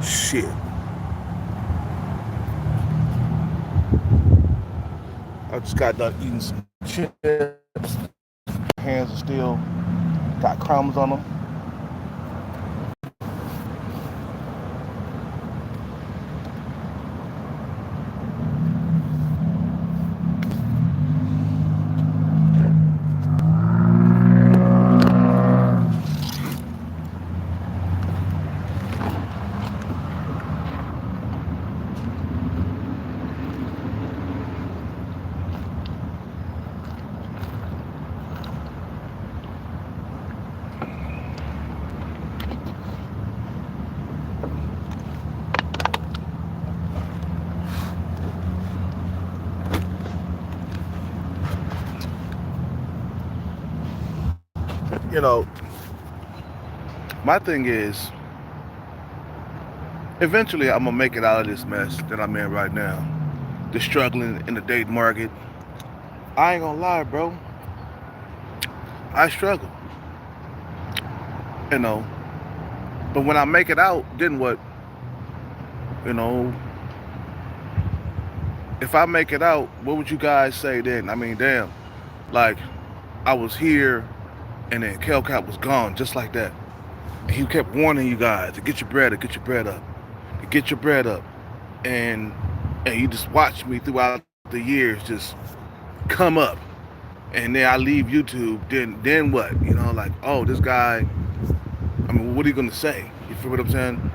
Shit. I just got done eating some chips. Hands are still got crumbs on them. You know, my thing is, eventually I'm gonna make it out of this mess that I'm in right now. The struggling in the dating market. I ain't gonna lie, bro. I struggle. You know, but when I make it out, then what? You know, if I make it out, what would you guys say then? I mean, damn, like I was here, and then Kelcat was gone just like that. And he kept warning you guys to get your bread up, get your bread up, to get your bread up, and you just watched me throughout the years just come up, and then I leave YouTube. Then what? You know, like, oh, this guy. I mean, what are you gonna say? You feel what I'm saying?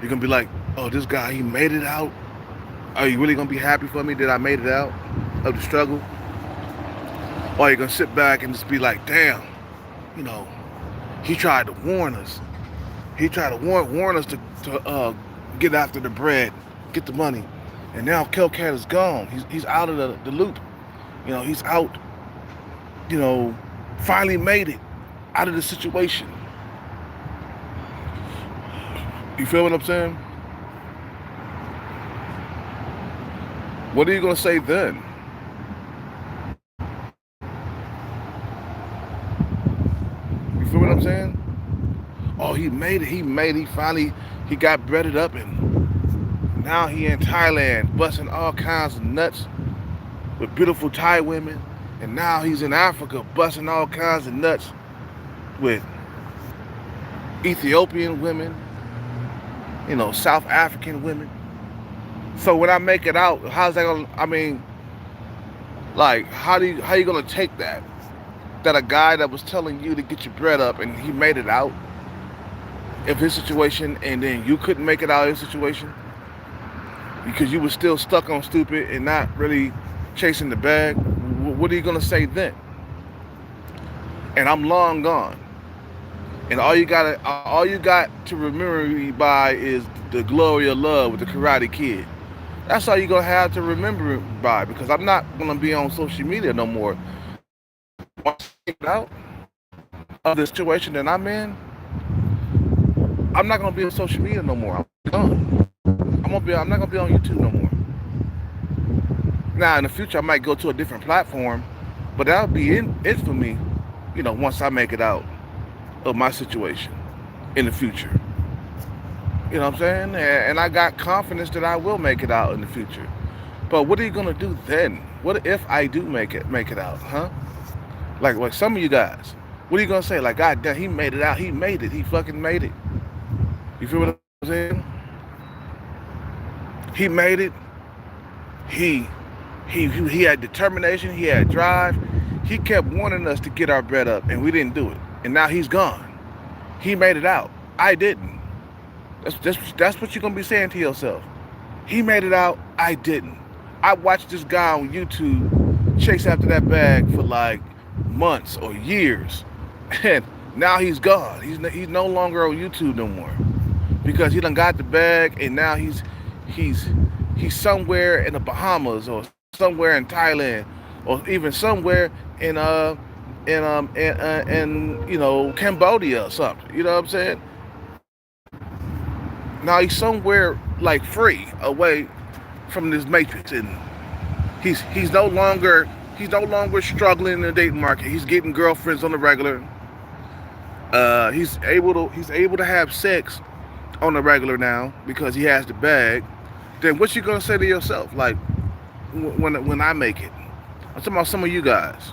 You're gonna be like, oh, this guy, he made it out. Are you really gonna be happy for me that I made it out of the struggle? Or are you gonna sit back and just be like, damn, you know, he tried to warn us. He tried to warn us to get after the bread, get the money, and now Kelcat is gone. He's out of the loop. You know, he's out. You know, finally made it out of the situation. You feel what I'm saying? What are you gonna say then? You feel what I'm saying? Oh, he made it. He made it. He finally he got breaded up, and now he in Thailand busting all kinds of nuts with beautiful Thai women, and now he's in Africa busting all kinds of nuts with Ethiopian women, you know, South African women. So when I make it out, how's that gonna? I mean, like, how you gonna take that? That a guy that was telling you to get your bread up and he made it out of his situation, and then you couldn't make it out of your situation because you were still stuck on stupid and not really chasing the bag. What are you gonna say then? And I'm long gone. And all you got to remember me by is the glory of love with the Karate Kid. That's all you're gonna have to remember it by, because I'm not gonna be on social media no more. Once I get out of the situation that I'm in, I'm not gonna be on social media no more. I'm done. I'm not gonna be on YouTube no more. Now in the future I might go to a different platform, but that'll be it for me, you know, once I make it out of my situation in the future. You know what I'm saying? And I got confidence that I will make it out in the future. But what are you gonna do then? What if I do make it out, huh? Like some of you guys, what are you gonna say? Like, God damn, he made it out. He made it. He fucking made it. You feel what I'm saying? He made it. He he had determination. He had drive. He kept wanting us to get our bread up, and we didn't do it. And now he's gone. He made it out. I didn't. That's what you're gonna be saying to yourself. He made it out. I didn't. I watched this guy on YouTube chase after that bag for like months or years, and now he's gone. He's no longer on YouTube no more because he done got the bag, and now he's somewhere in the Bahamas or somewhere in Thailand or even somewhere in you know, Cambodia or something. You know what I'm saying? Now he's somewhere like free away from this matrix, and he's no longer struggling in the dating market. He's getting girlfriends on the regular. He's able to have sex on the regular now because he has the bag, then what you gonna say to yourself? Like when I make it, I'm talking about some of you guys.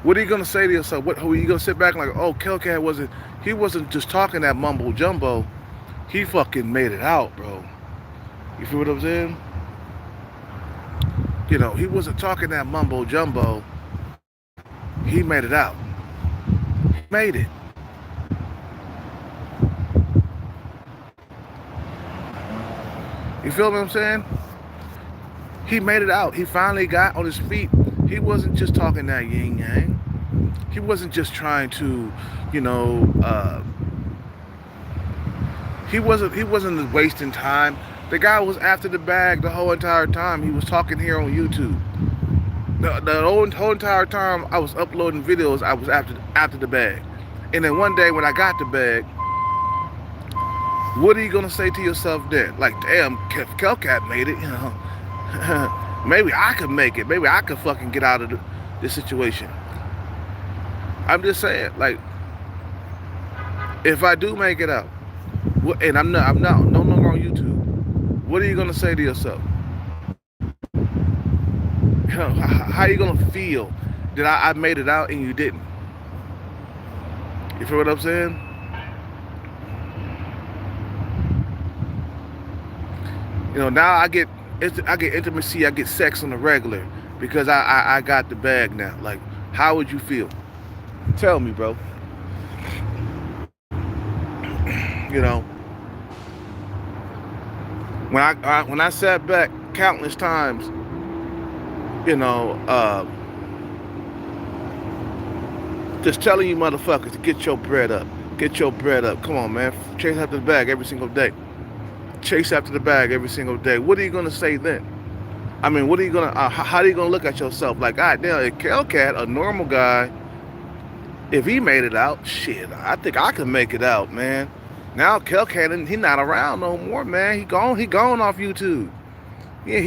What are you gonna say to yourself? What are you gonna sit back and like, oh, Kelcat wasn't just talking that mumbo jumbo. He fucking made it out, bro. You feel what I'm saying? You know, he wasn't talking that mumbo jumbo. He made it out. He made it. You feel what I'm saying? He made it out. He finally got on his feet. He wasn't just talking that yin yang. He wasn't just trying to, you know, he wasn't wasting time. The guy was after the bag the whole entire time. He was talking here on YouTube. The whole entire time I was uploading videos, I was after the bag. And then one day when I got the bag, what are you gonna say to yourself then? Like, damn, Kelcat made it, you know. Maybe I could make it. Maybe I could fucking get out of this situation. I'm just saying, like, if I do make it out, and I'm no longer on YouTube, what are you gonna say to yourself? You know, how are you gonna feel that I made it out and you didn't? You feel what I'm saying? You know, now I get intimacy, I get sex on the regular because I got the bag now. Like, how would you feel? Tell me, bro. You know, when I sat back countless times, you know, just telling you motherfuckers to get your bread up. Get your bread up. Come on, man. Chase after the bag every single day. Chase after the bag every single day. What are you gonna say then? I mean, what are you gonna? How are you gonna look at yourself? Like, God damn, if Kelcat, a normal guy, if he made it out, shit, I think I can make it out, man. Now Kelcat, he not around no more, man. He gone off YouTube. Yeah,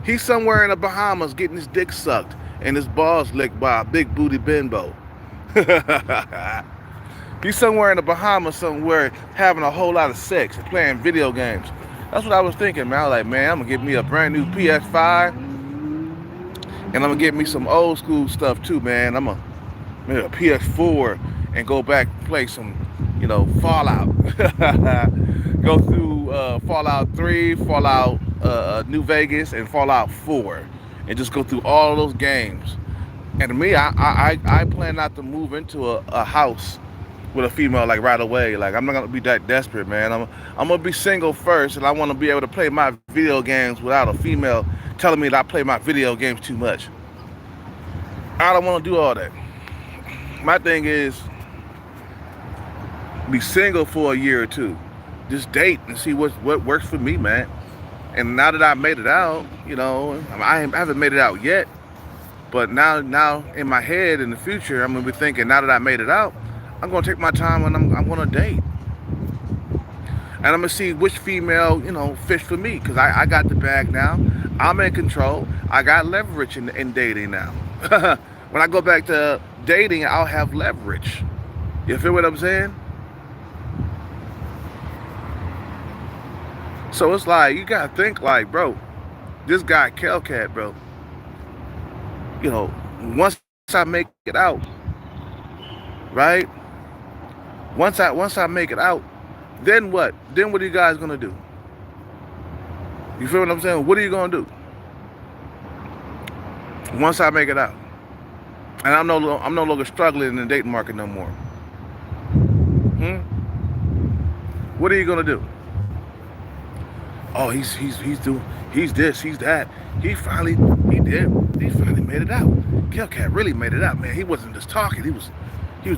he's somewhere in the Bahamas getting his dick sucked and his balls licked by a big booty bimbo. He's somewhere in the Bahamas somewhere having a whole lot of sex and playing video games. That's what I was thinking, man. I was like, man, I'm gonna get me a brand new PS5 and I'm gonna get me some old school stuff too, man. I'm gonna maybe a PS4 and go back and play some, you know, Fallout. Go through Fallout 3, Fallout New Vegas, and Fallout 4, and just go through all of those games. And to me, I plan not to move into a house with a female like right away. Like, I'm not gonna be that desperate, man. I'm gonna be single first, and I want to be able to play my video games without a female telling me that I play my video games too much. I don't want to do all that. My thing is be single for a year or two, just date and see what works for me, man. And now that I made it out, you know, I haven't made it out yet, but now in my head in the future, I'm gonna be thinking, now that I made it out, I'm gonna take my time when I'm gonna date, and I'm gonna see which female, you know, fits for me, because I got the bag now. I'm in control. I got leverage in dating now. When I go back to dating, I'll have leverage. You feel what I'm saying? So it's like, you gotta think like, bro, this guy Kelcat, bro, you know, once I make it out, right? Once I make it out, then what? Then what are you guys gonna do? You feel what I'm saying? What are you gonna do once I make it out? And I'm no longer struggling in the dating market no more. What are you gonna do? Oh, he's this, he's that. He finally made it out. Kelcat really made it out, man. He wasn't just talking. He was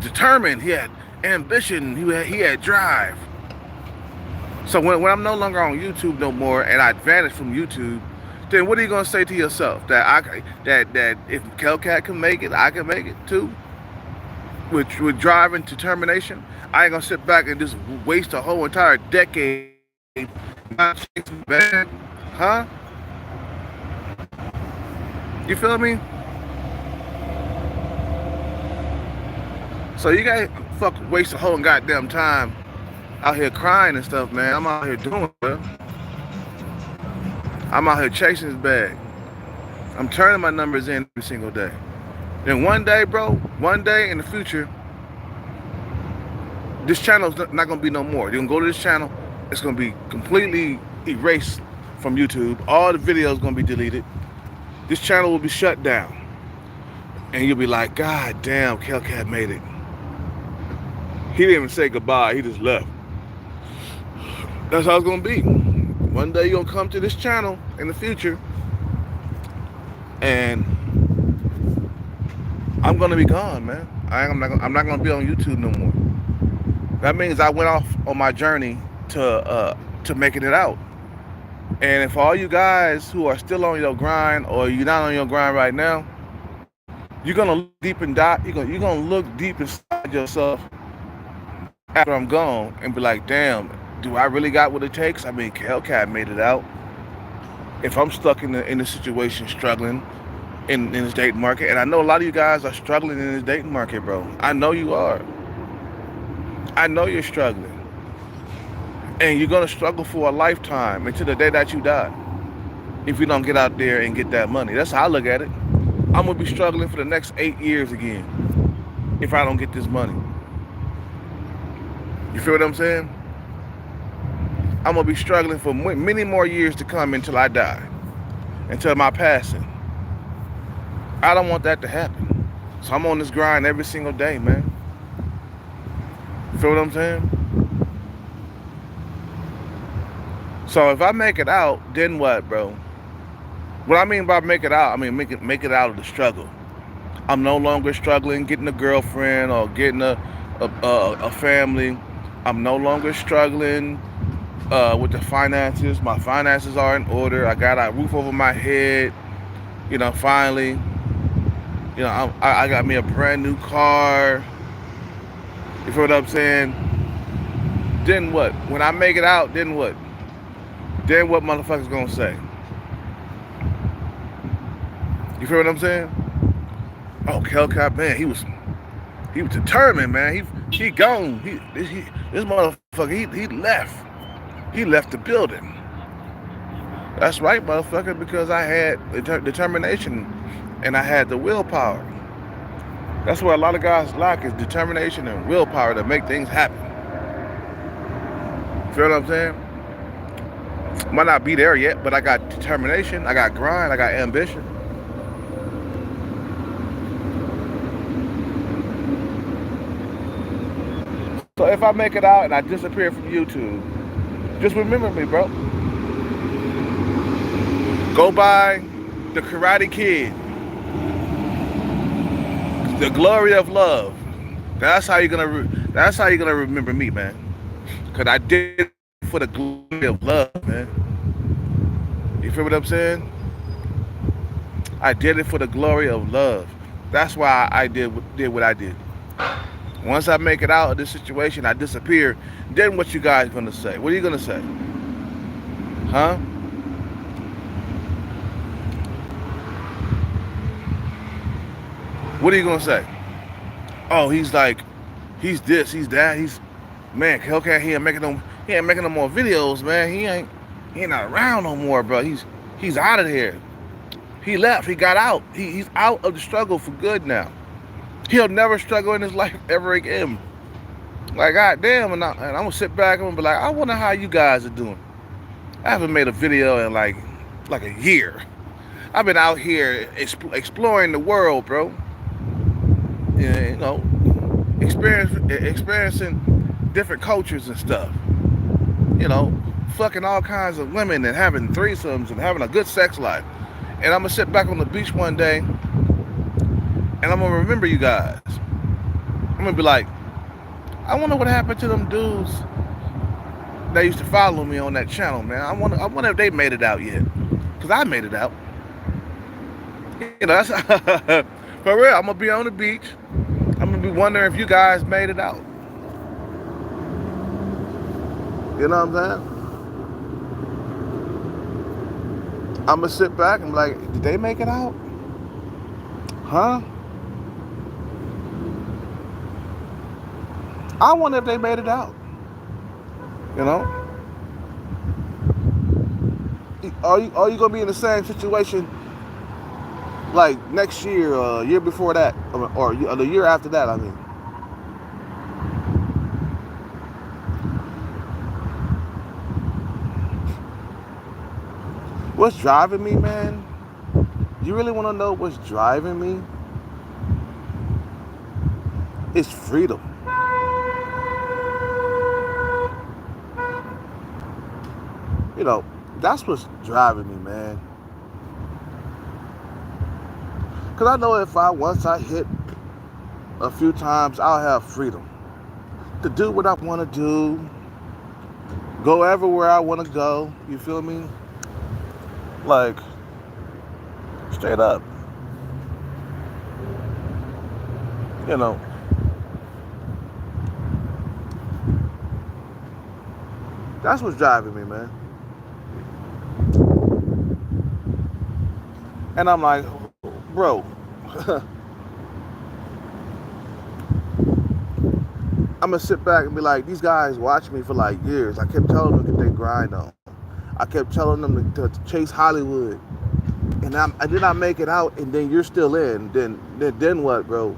determined. He had ambition. He had drive. So when I'm no longer on YouTube no more, and I vanish from YouTube, then what are you gonna say to yourself? That if Kelcat can make it, I can make it too. With drive and determination, I ain't gonna sit back and just waste a whole entire decade not chasing bag, huh? You feel me? So you gotta fuck waste a whole goddamn time out here crying and stuff, man. I'm out here doing it, bro. I'm out here chasing his bag. I'm turning my numbers in every single day. Then one day, bro, one day in the future, this channel's not gonna be no more. You're gonna go to this channel, it's gonna be completely erased from YouTube. All the videos gonna be deleted. This channel will be shut down. And you'll be like, God damn, Kelcat made it. He didn't even say goodbye, he just left. That's how it's gonna be. One day you're gonna come to this channel in the future and I'm gonna be gone, man. I'm not gonna be on YouTube no more. That means I went off on my journey to making it out. And if all you guys who are still on your grind or you're not on your grind right now, you're gonna look deep and die. You're gonna look deep inside yourself after I'm gone and be like, damn, do I really got what it takes? I mean, Kelcat made it out. If I'm stuck in the situation, struggling in this dating market, and I know a lot of you guys are struggling in this dating market, bro. I know you are. I know you're struggling. And you're gonna struggle for a lifetime until the day that you die. If you don't get out there and get that money. That's how I look at it. I'm gonna be struggling for the next 8 years again if I don't get this money. You feel what I'm saying? I'm gonna be struggling for many more years to come until I die, until my passing. I don't want that to happen. So I'm on this grind every single day, man. You feel what I'm saying? So if I make it out, then what, bro? What I mean by make it out, I mean make it out of the struggle. I'm no longer struggling getting a girlfriend or getting a family. I'm no longer struggling with the finances. My finances are in order. I got a roof over my head. You know, finally. You know, I got me a brand new car. You feel what I'm saying? Then what? When I make it out, then what? Then what motherfuckers gonna say? You feel what I'm saying? Oh, Kelcat, man, he was determined, man. He gone. This motherfucker, he left. He left the building. That's right, motherfucker, because I had determination and I had the willpower. That's what a lot of guys lack, is determination and willpower to make things happen. Feel what I'm saying? Might not be there yet, but I got determination, I got grind, I got ambition. So if I make it out and I disappear from YouTube, just remember me, bro. Go by the Karate Kid. The glory of love. That's how you're gonna remember me, man. Cause I did it for the glory of love, man. You feel what I'm saying? I did it for the glory of love. That's why I did what I did. Once I make it out of this situation, I disappear. Then what you guys gonna say? What are you gonna say? Huh? What are you gonna say? Oh, he's like, he's this, he's that, man, Kelcat, he ain't making no more videos, man. He ain't not around no more, bro. He's out of here. He left, he got out. He's out of the struggle for good now. He'll never struggle in his life ever again. Like, goddamn, and I'm gonna sit back and be like, I wonder how you guys are doing. I haven't made a video in like a year. I've been out here exploring the world, bro. You know, experiencing different cultures and stuff. You know, fucking all kinds of women and having threesomes and having a good sex life. And I'm gonna sit back on the beach one day and I'm gonna remember you guys. I'm gonna be like, I wonder what happened to them dudes that used to follow me on that channel, man. I wonder if they made it out yet. Cause I made it out. You know, that's for real. I'm gonna be on the beach. I'm gonna be wondering if you guys made it out. You know what I'm saying? I'm gonna sit back and be like, did they make it out? Huh? I wonder if they made it out. You know, are you gonna be in the same situation like next year, year before that, or the year after that? I mean, what's driving me, man? You really want to know what's driving me? It's freedom. You know, that's what's driving me, man. Cause I know if once I hit a few times, I'll have freedom to do what I want to do, go everywhere I want to go. You feel me? Like, straight up. You know, that's what's driving me, man. And I'm like, bro, I'm gonna sit back and be like, these guys watched me for like years. I kept telling them to get their grind on. I kept telling them to chase Hollywood, and I did not make it out, and then you're still in. Then what, bro?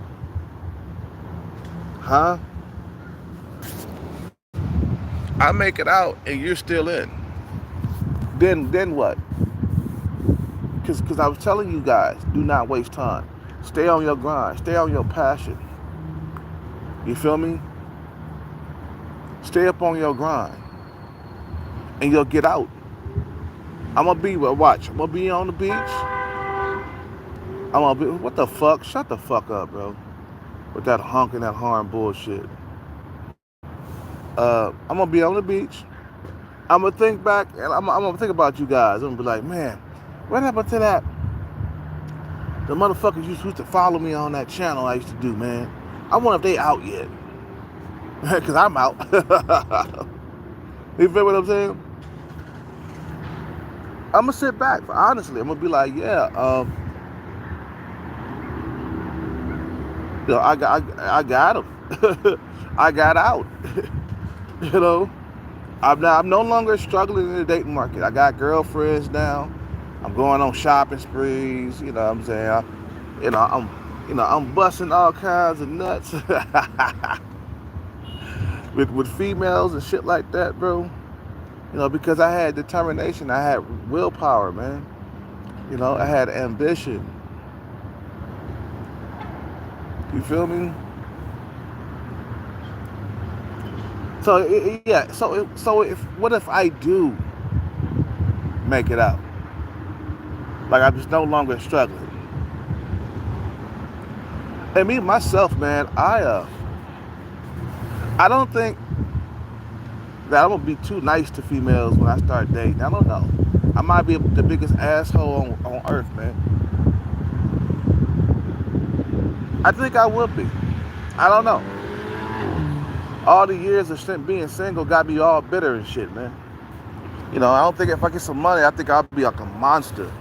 Huh? I make it out, and you're still in. Then what? Because I was telling you guys, do not waste time. Stay on your grind. Stay on your passion. You feel me? Stay up on your grind, and you'll get out. I'm gonna be watch. I'm gonna be on the beach. I'm gonna be what the fuck? Shut the fuck up, bro. With that honking that horn bullshit. I'm gonna be on the beach. I'm gonna think back, and I'm gonna think about you guys. I'm gonna be like, man, what happened to that? The motherfuckers used to follow me on that channel I used to do, man. I wonder if they out yet. Cause I'm out. You feel what I'm saying? I'm gonna sit back. Honestly, I'm gonna be like, yeah, I got him. I got out. You know, I'm no longer struggling in the dating market. I got girlfriends now. I'm going on shopping sprees. You know what I'm saying? I'm busting all kinds of nuts with females and shit like that, bro. You know, because I had determination, I had willpower, man. You know, I had ambition. You feel me? So yeah. So if what if I do make it out? Like I'm just no longer struggling. And me myself, man, I don't think that I'm gonna be too nice to females when I start dating. I don't know. I might be the biggest asshole on earth, man. I think I would be. I don't know. All the years of being single got me all bitter and shit, man. You know, I don't think if I get some money, I think I'll be like a monster.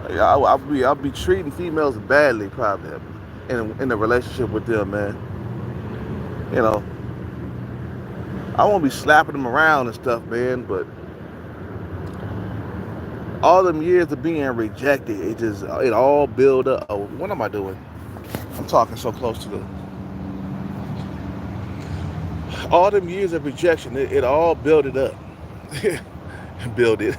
Like, I'll be treating females badly, probably, in a relationship with them, man. You know, I won't be slapping them around and stuff, man. But all them years of being rejected, it all build up. Oh, what am I doing? I'm talking so close to the. All them years of rejection, it all built it up. Build it.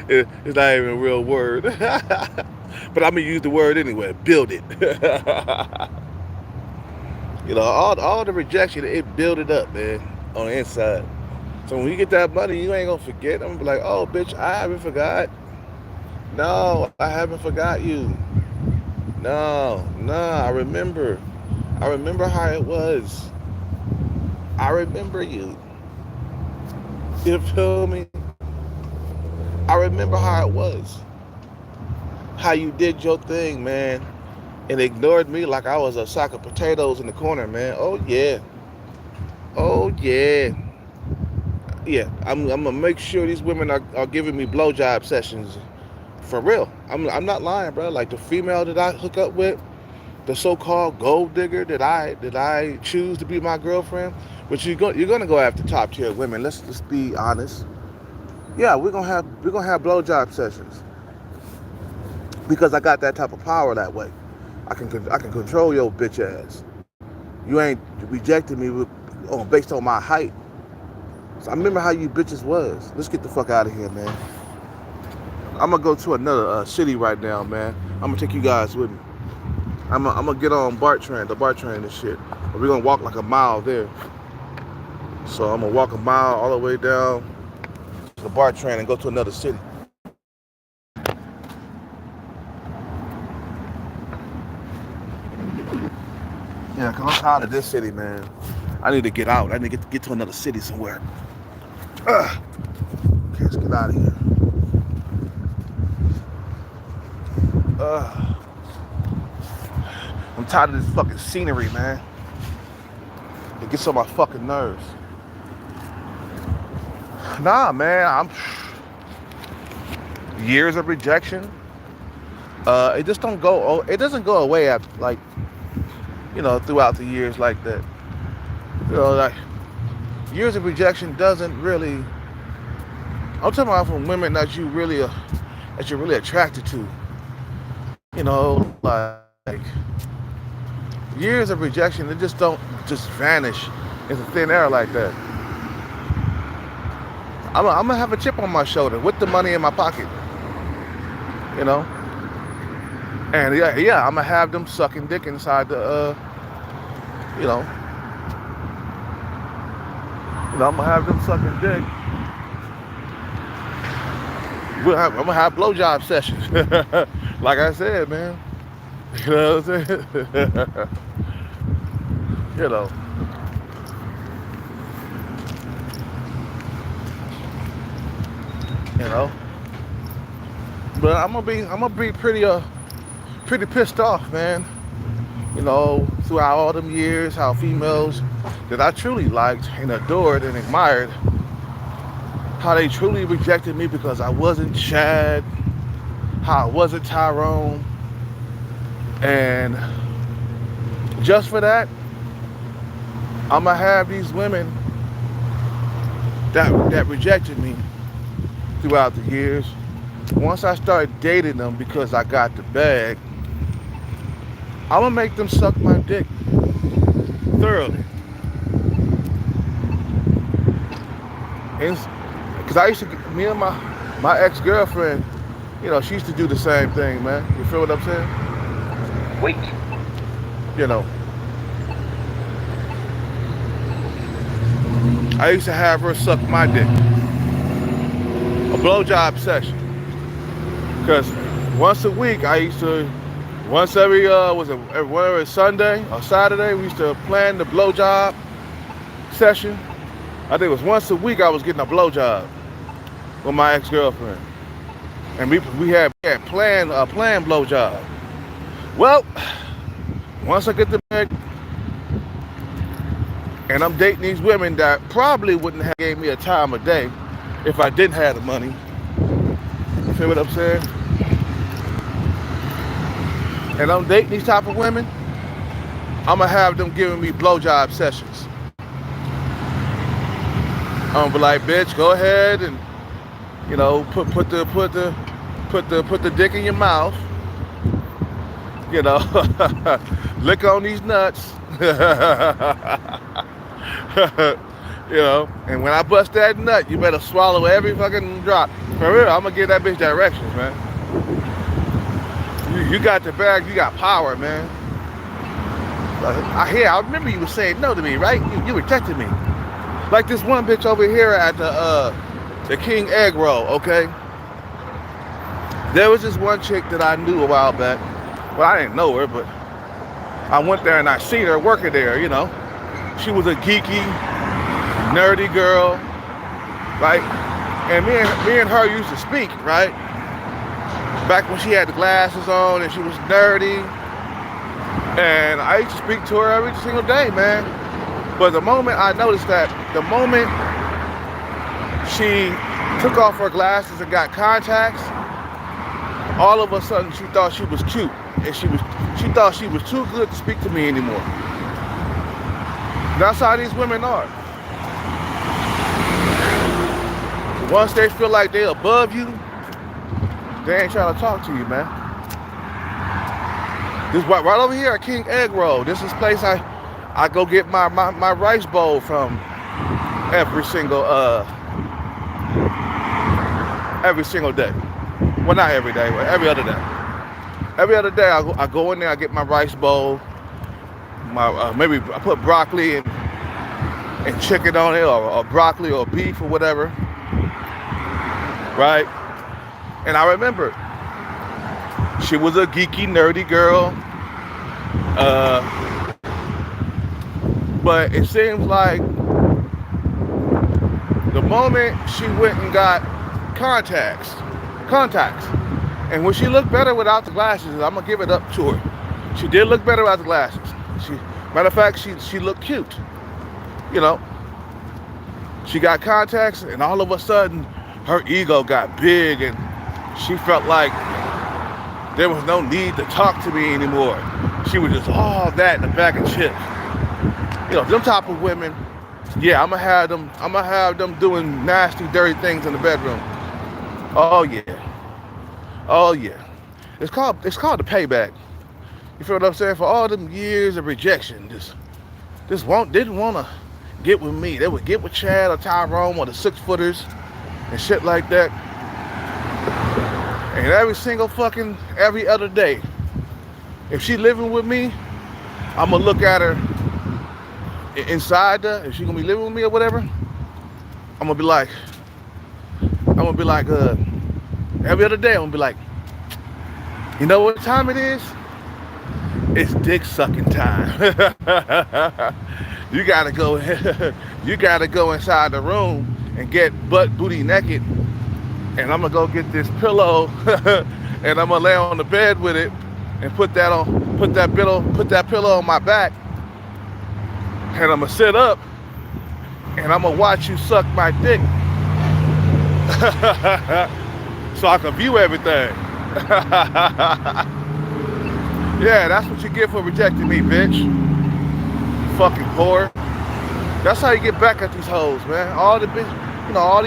It's not even a real word. But I'm going to use the word anyway. Build it. You know, all the rejection, it built it up, man, on the inside. So when you get that money, you ain't going to forget. I'm going to be like, oh, bitch, I haven't forgot. No, I haven't forgot you. No, I remember. I remember how it was. I remember you. You feel me? I remember how it was. How you did your thing, man. And ignored me like I was a sack of potatoes in the corner, man. Oh, yeah. Oh, yeah. Yeah, I'm going to make sure these women are giving me blowjob sessions. For real. I'm not lying, bro. Like the female that I hook up with, the so-called gold digger that I choose to be my girlfriend, but you're gonna go after top tier women. Let's be honest. Yeah, we're gonna have blowjob sessions because I got that type of power that way. I can control your bitch ass. You ain't rejecting me based on my height. So I remember how you bitches was. Let's get the fuck out of here, man. I'm gonna go to another city right now, man. I'm gonna take you guys with me. I'm gonna get on the BART train and shit. We're gonna walk like a mile there. So I'm gonna walk a mile all the way down to the BART train and go to another city. Yeah, cause I'm tired of this city, man. I need to get out. I need to get to another city somewhere. Okay, let's get out of here. I'm tired of this fucking scenery, man. It gets on my fucking nerves. Nah, man, years of rejection. It just don't go. It doesn't go away after, like, throughout the years like that. Like years of rejection doesn't really. I'm talking about from women that you're really attracted to. Like years of rejection, they just don't just vanish into thin air like that. I'm gonna have a chip on my shoulder with the money in my pocket, and yeah, I'm gonna have them sucking dick inside the, I'm gonna have them sucking dick. I'm gonna have blowjob sessions, like I said, man. You know what I'm saying? you know. You know. But I'm gonna be pretty pissed off, man. Throughout all them years, how females that I truly liked and adored and admired, how they truly rejected me because I wasn't Chad, how I wasn't Tyrone, and just for that, I'm gonna have these women that rejected me throughout the years. Once I started dating them because I got the bag, I'm gonna make them suck my dick thoroughly. Because I used to, me and my ex-girlfriend, she used to do the same thing, man. You feel what I'm saying? Wait. I used to have her suck my dick. A blowjob session. Because once a week, once every Sunday or Saturday, we used to plan the blowjob session. I think it was once a week I was getting a blowjob with my ex-girlfriend. And we had planned a planned blowjob. Well, once I get the bag, and I'm dating these women that probably wouldn't have gave me a time of day if I didn't have the money. You feel what I'm saying? And I'm dating these type of women, I'm gonna have them giving me blowjob sessions. I'm gonna be like, bitch, go ahead and put the dick in your mouth. Lick on these nuts. And when I bust that nut, you better swallow every fucking drop. For real, I'm gonna give that bitch directions, man. You got the bag, you got power, man. I remember you were saying no to me, right? You rejected me. Like this one bitch over here at the King Egg Roll, okay? There was this one chick that I knew a while back. Well, I didn't know her, but I went there and I seen her working there, She was a geeky, nerdy girl, right? And me and her used to speak, right? Back when she had the glasses on and she was nerdy. And I used to speak to her every single day, man. But the moment I noticed that, the moment she took off her glasses and got contacts, all of a sudden she thought she was cute. and she thought she was too good to speak to me anymore. That's how these women are. Once they feel like they're above you, they ain't trying to talk to you, man. This right over here at King Egg Roll. This is place I go get my rice bowl from every single day. Well, not every day, but every other day. Every other day I go in there, I get my rice bowl. Maybe I put broccoli and chicken on it, or broccoli or beef or whatever. Right? And I remember she was a geeky, nerdy girl. But it seems like the moment she went and got contacts, and when she looked better without the glasses, I'm gonna give it up to her. She did look better without the glasses. Matter of fact, she looked cute. You know, she got contacts, and all of a sudden, her ego got big, and she felt like there was no need to talk to me anymore. She was just all that in a bag of chips. You know, them type of women, yeah, I'm gonna have them doing nasty, dirty things in the bedroom. Oh yeah. It's called the payback. You feel what I'm saying? For all them years of rejection, didn't wanna get with me. They would get with Chad or Tyrone or the 6-footers and shit like that. And every other day, if she living with me, I'm gonna look at her inside her. If she gonna be living with me or whatever, I'm gonna be like, every other day, I'm gonna be like, you know what time it is? It's dick sucking time. You gotta go inside the room and get butt booty naked, and I'm gonna go get this pillow and I'm gonna lay on the bed with it and put that pillow on my back, and I'm gonna sit up and I'm gonna watch you suck my dick so I can view everything. Yeah, that's what you get for rejecting me, bitch. Fucking whore. That's how you get back at these hoes, man. All these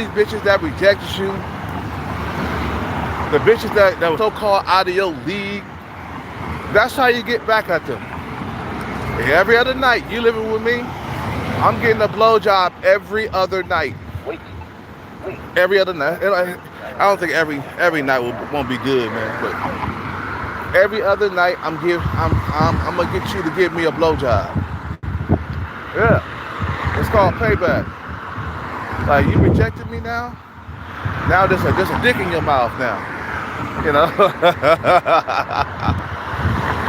bitches that rejected you, the bitches that were so-called out of your league, that's how you get back at them. And every other night, you living with me, I'm getting a blowjob every other night. Every other night. I don't think every night won't be good, man. But every other night, I'm gonna get you to give me a blowjob. Yeah, it's called payback. Like, you rejected me now. Now there's a dick in your mouth now. You know.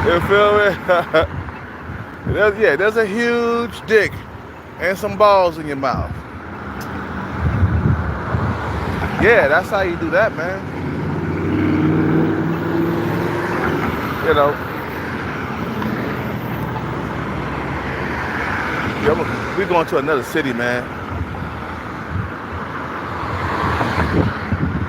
You feel me? There's a huge dick and some balls in your mouth. Yeah, that's how you do that, man. You know. Yeah, we're going to another city, man.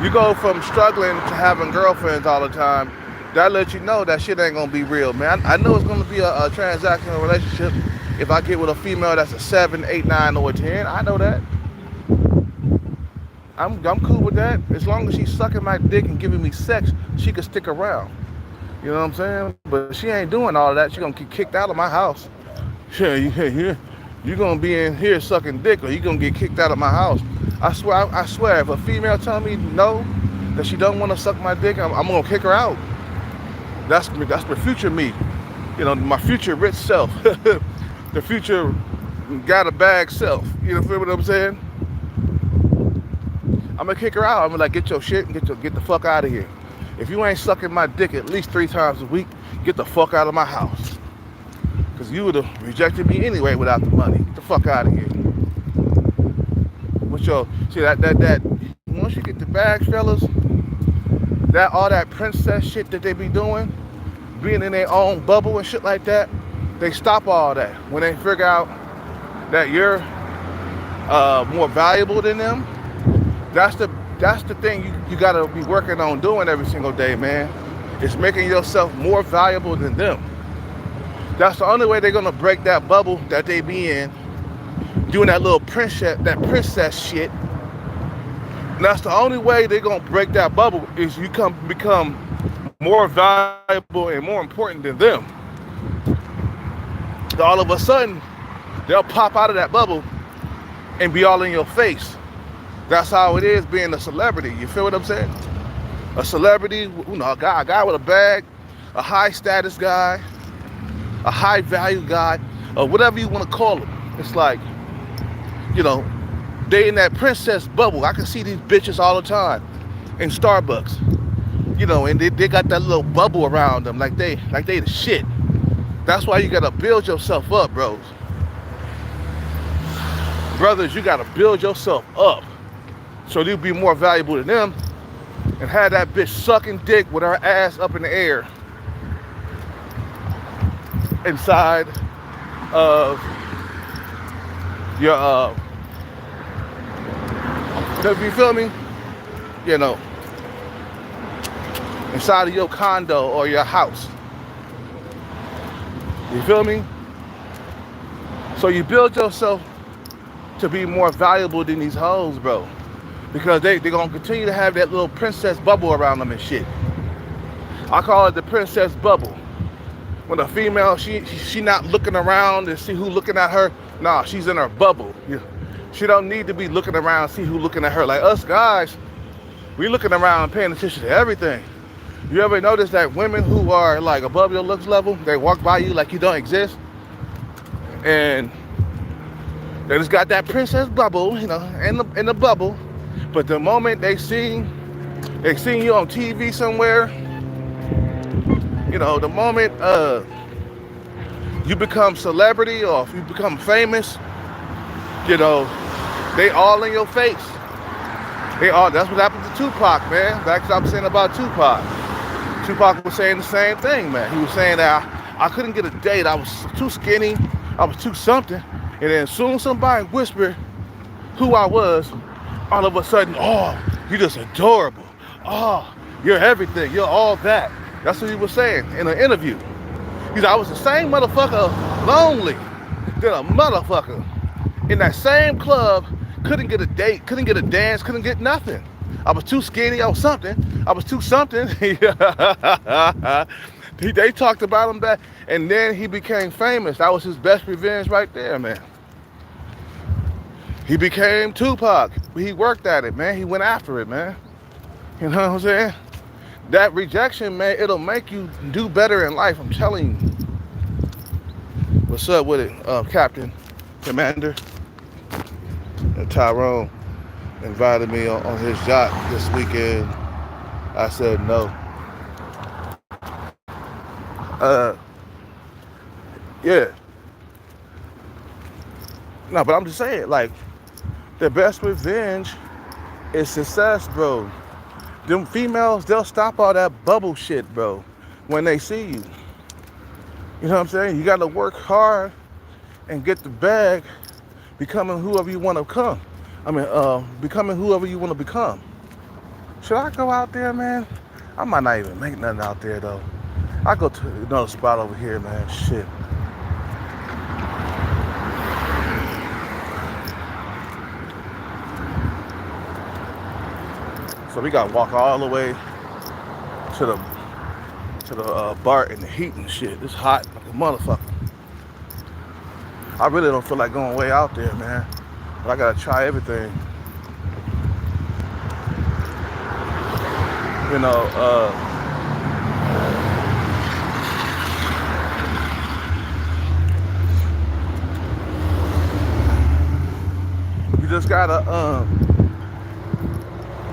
You go from struggling to having girlfriends all the time. That lets you know that shit ain't gonna be real, man. I know it's gonna be a transactional relationship if I get with a female that's a 7, 8, 9, or a 10. I know that. I'm cool with that. As long as she's sucking my dick and giving me sex, she can stick around. You know what I'm saying? But she ain't doing all that. She gonna get kicked out of my house. Yeah, you gonna be in here sucking dick, or you gonna get kicked out of my house. I swear, if a female tell me no, that she don't want to suck my dick, I'm gonna kick her out. That's the future me. You know, my future rich self. The future got a bag self. You know, feel what I'm saying? I'm gonna kick her out. I'm gonna like, get your shit and get the fuck out of here. If you ain't sucking my dick at least 3 times a week, get the fuck out of my house. Cause you would have rejected me anyway without the money. Get the fuck out of here. See that once you get the bag, fellas, that all that princess shit that they be doing, being in their own bubble and shit like that, they stop all that when they figure out that you're more valuable than them. That's the thing you gotta be working on doing every single day, man. It's making yourself more valuable than them. That's the only way they're gonna break that bubble that they be in, doing that little princess shit. And that's the only way they're gonna break that bubble is you become more valuable and more important than them. So all of a sudden, they'll pop out of that bubble and be all in your face. That's how it is being a celebrity. You feel what I'm saying? A celebrity, a guy with a bag, a high status guy, a high value guy, or whatever you want to call him. It's like, they in that princess bubble. I can see these bitches all the time in Starbucks. And they got that little bubble around them like they the shit. That's why you gotta build yourself up, bros. Brothers, you gotta build yourself up so you'll be more valuable than them, and have that bitch sucking dick with her ass up in the air inside of your you feel me? Inside of your condo or your house. You feel me? So you build yourself to be more valuable than these hoes, bro. Because they're going to continue to have that little princess bubble around them and shit. I call it the princess bubble. When a female, she not looking around and see who looking at her. Nah, she's in her bubble. She don't need to be looking around, see who looking at her. Like us guys, we looking around paying attention to everything. You ever notice that women who are like above your looks level, they walk by you like you don't exist? And they just got that princess bubble, in the bubble. But the moment they seen you on TV somewhere, the moment you become celebrity or if you become famous, they all in your face. That's what happened to Tupac, man. That's what I'm saying about Tupac. Tupac was saying the same thing, man. He was saying that I couldn't get a date. I was too skinny. I was too something. And then as soon as somebody whispered who I was, all of a sudden, oh, you're just adorable. Oh, you're everything. You're all that. That's what he was saying in an interview. He said, I was the same motherfucker, lonely, than a motherfucker. In that same club, couldn't get a date, couldn't get a dance, couldn't get nothing. I was too skinny, I was something. I was too something. They talked about him that, and then he became famous. That was his best revenge right there, man. He became Tupac. He worked at it, man. He went after it, man. You know what I'm saying? That rejection, man, it'll make you do better in life. I'm telling you. What's up with it, Captain, Commander? Tyrone invited me on his yacht this weekend. I said no. Yeah. No, but I'm just saying, like, the best revenge is success, bro. Them females, they'll stop all that bubble shit, bro, when they see you. You know what I'm saying? You got to work hard and get the bag, becoming whoever you want to become. Becoming whoever you want to become. Should I go out there, man? I might not even make nothing out there, though. I go to another spot over here, man. Shit. So we gotta walk all the way to the bar in the heat and shit. It's hot like a motherfucker. I really don't feel like going way out there, man. But I gotta try everything.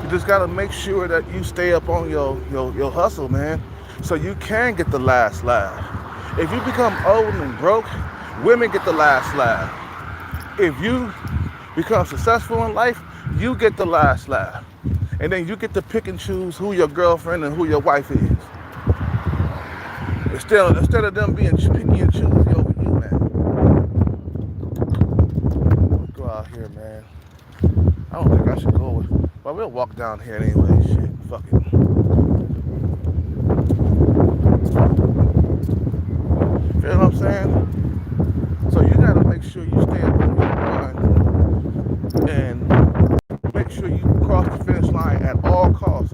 You just gotta make sure that you stay up on your hustle, man, so you can get the last laugh. If you become old and broke, women get the last laugh. If you become successful in life, you get the last laugh. And then you get to pick and choose who your girlfriend and who your wife is. Instead of them being picky and choosy over you, man. Go out here, man. I don't think I should go with. Well, we'll walk down here anyway. Shit, fuck it. feel what I'm saying? So you gotta make sure you stay up on your grind and make sure you cross the finish line at all costs.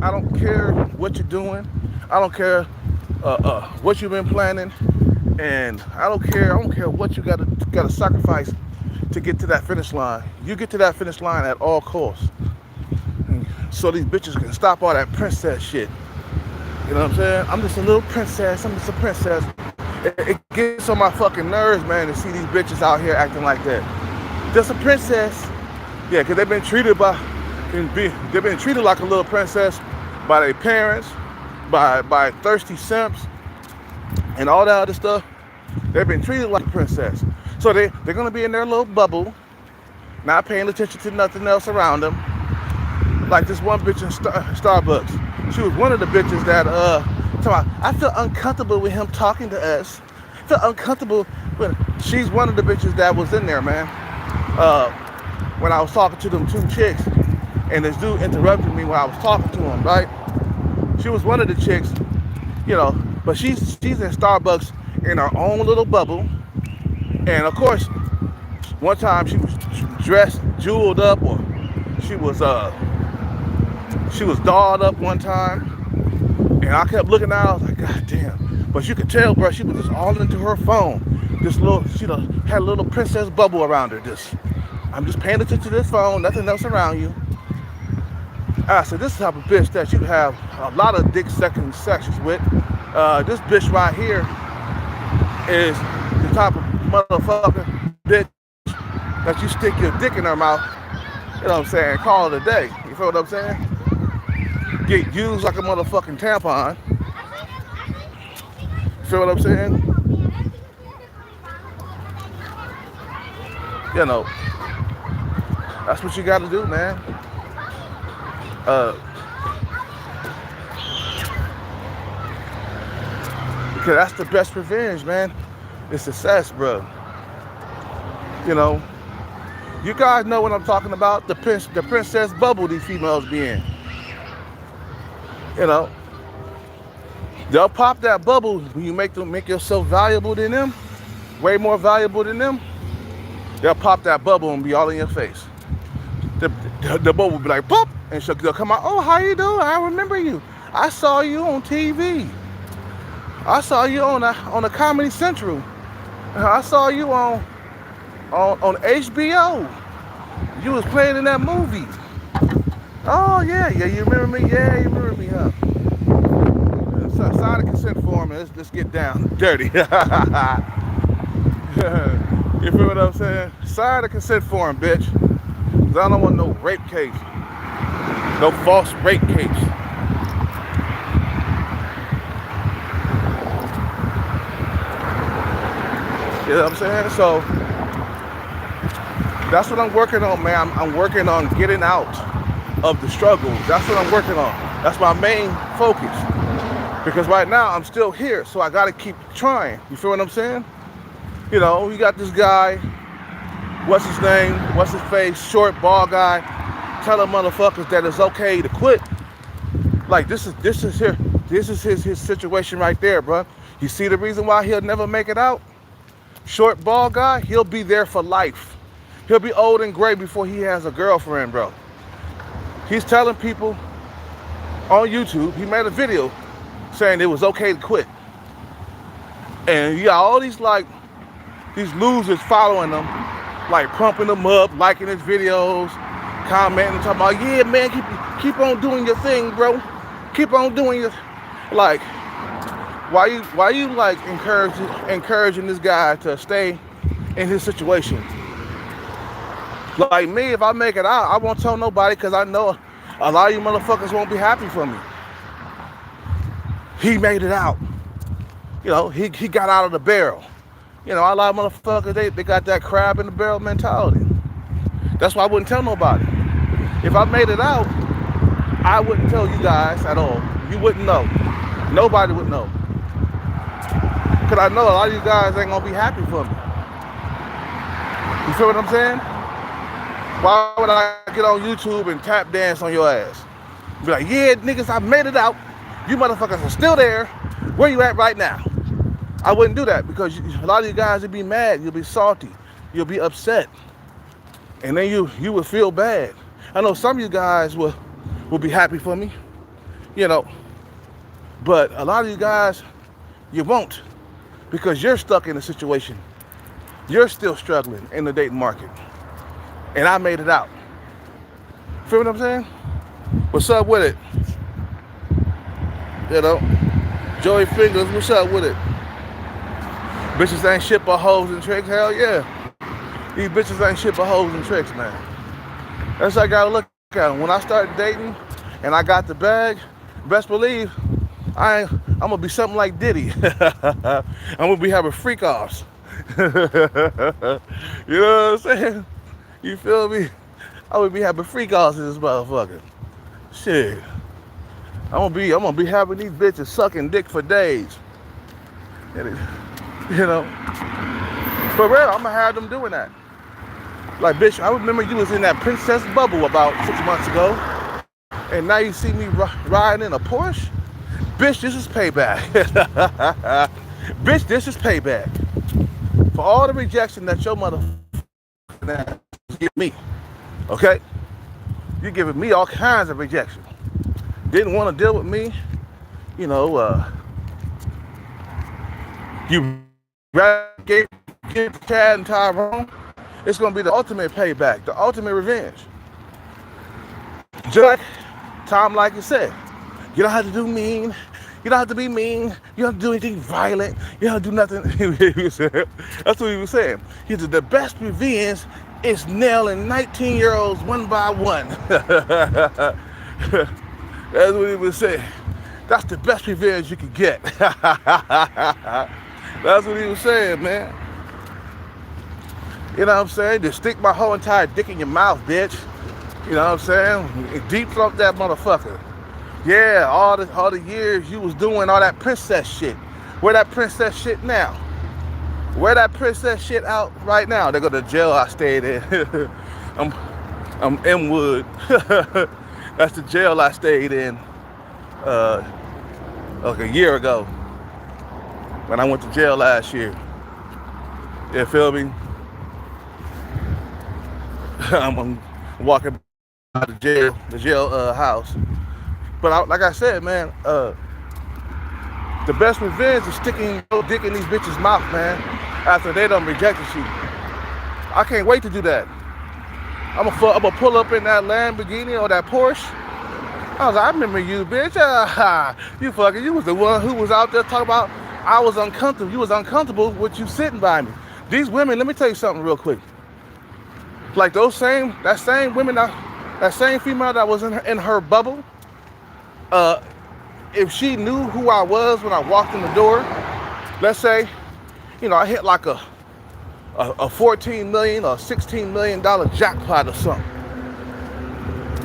I don't care what you're doing. I don't care what you've been planning, and I don't care what you gotta sacrifice to get to that finish line. You get to that finish line at all costs, so these bitches can stop all that princess shit. You know what I'm saying? I'm just a little princess. I'm just a princess. It gets on my fucking nerves, man, to see these bitches out here acting like that. Just a princess. Yeah, because they've been treated like a little princess by their parents, by thirsty simps, and all that other stuff. They've been treated like a princess. So they're going to be in their little bubble, not paying attention to nothing else around them. Like this one bitch in Starbucks. She was one of the bitches that, I feel uncomfortable with him talking to us. I feel uncomfortable with, she's one of the bitches that was in there, man. When I was talking to them two chicks, and this dude interrupted me when I was talking to him, right? She was one of the chicks, you know, but she's in Starbucks in her own little bubble. And of course, one time she was dressed, jeweled up, or she was dolled up one time. And I kept looking at her, I was like, God damn. But you could tell, bro, she was just all into her phone. She had a little princess bubble around her. I'm just paying attention to this phone, nothing else around you. I said, this is the type of bitch that you have a lot of dick sucking sections with. This bitch right here is the type of motherfucker bitch that you stick your dick in her mouth, you know what I'm saying, call it a day. You feel what I'm saying? Get used like a motherfucking tampon. Feel what I'm saying? You know, that's what you gotta do, man. Because that's the best revenge, man. It's success, bro. You know, you guys know what I'm talking about. The princess bubble these females be in. You know, they'll pop that bubble when you make yourself valuable than them, way more valuable than them. They'll pop that bubble and be all in your face. The bubble will be like, pop, and they'll come out, oh, how you doing? I remember you. I saw you on TV. I saw you on a Comedy Central. I saw you on HBO. You was playing in that movie. Oh, yeah, you remember me? Yeah, you remember me, huh? Sign the consent form and let's get down dirty. You feel what I'm saying? Sign the consent form, bitch. Because I don't want no rape case. No false rape case. You know what I'm saying? So, that's what I'm working on, man. I'm working on getting out of the struggle. That's what I'm working on. That's my main focus. Because right now I'm still here, so I gotta keep trying. You feel what I'm saying? You know, you got this guy, what's his name, what's his face, short, bald guy, telling motherfuckers that it's okay to quit. Like this is his situation right there, bro. You see the reason why he'll never make it out? Short, bald guy, he'll be there for life. He'll be old and gray before he has a girlfriend, bro. He's telling people on YouTube, he made a video saying it was okay to quit. And you got all these losers following him, like pumping him up, liking his videos, commenting, talking about, yeah, man, keep on doing your thing, bro. Keep on doing your, like, why you like encouraging this guy to stay in his situation? Like me, if I make it out, I won't tell nobody because I know a lot of you motherfuckers won't be happy for me. He made it out. You know, he got out of the barrel. You know, a lot of motherfuckers, they got that crab in the barrel mentality. That's why I wouldn't tell nobody. If I made it out, I wouldn't tell you guys at all. You wouldn't know. Nobody would know. Because I know a lot of you guys ain't gonna be happy for me. You feel what I'm saying? Why would I get on YouTube and tap dance on your ass? Be like, yeah, niggas, I made it out. You motherfuckers are still there. Where you at right now? I wouldn't do that because a lot of you guys would be mad. You'll be salty. You'll be upset. And then you would feel bad. I know some of you guys will be happy for me, you know. But a lot of you guys, you won't because you're stuck in a situation. You're still struggling in the dating market. And I made it out. Feel what I'm saying? What's up with it? You know? Joey Fingers, what's up with it? Bitches ain't shit but hoes and tricks. Hell yeah. These bitches ain't shit but hoes and tricks, man. That's how I gotta look at them. When I started dating and I got the bag, best believe I'm gonna be something like Diddy. I'm gonna be having freak offs. You know what I'm saying? You feel me? I would be having freak offs in this motherfucker. Shit. I'm gonna be having these bitches sucking dick for days. And it, you know, for real, I'm gonna have them doing that. Like, bitch, I remember you was in that princess bubble about 6 months ago, and now you see me riding in a Porsche? Bitch, this is payback. Bitch, this is payback. For all the rejection that your motherfucking give me, okay? You're giving me all kinds of rejection. Didn't want to deal with me, you know, you gave Chad and Tyrone. It's going to be the ultimate payback, the ultimate revenge. Just like Tom, like you said, you don't have to do mean. You don't have to be mean. You don't have to do anything violent. You don't have to do nothing. That's what he was saying. He said the best revenge is nailing 19-year-olds one by one. That's what he was saying. That's the best revenge you can get. That's what he was saying, man. You know what I'm saying? Just stick my whole entire dick in your mouth, bitch. You know what I'm saying? Deep throat that motherfucker. Yeah, all the years you was doing all that princess shit. Where that princess shit now? Where that princess shit out right now? They go to jail I stayed in. I'm in Wood. That's the jail I stayed in like a year ago when I went to jail last year. You feel me? I'm walking by the jail house. But like I said, man, the best revenge is sticking your dick in these bitches' mouth, man, after they done rejected you. I can't wait to do that. I'm gonna pull up in that Lamborghini or that Porsche. I was like, I remember you, bitch. You was the one who was out there talking about I was uncomfortable. You was uncomfortable with you sitting by me. These women, let me tell you something real quick. Like that same female that was in her bubble, if she knew who I was when I walked in the door, let's say, you know, I hit like a $14 million or $16 million jackpot or something.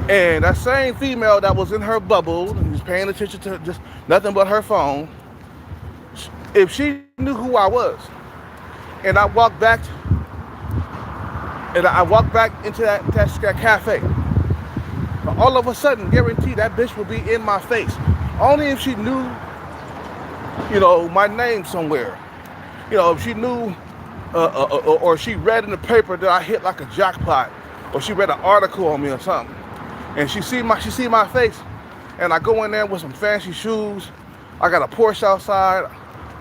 And that same female that was in her bubble and was paying attention to just nothing but her phone, if she knew who I was, and I walked back into that cafe, all of a sudden, guarantee that bitch would be in my face. Only if she knew, you know, my name somewhere. You know, if she knew, or she read in the paper that I hit like a jackpot, or she read an article on me or something, and she see my face, and I go in there with some fancy shoes. I got a Porsche outside.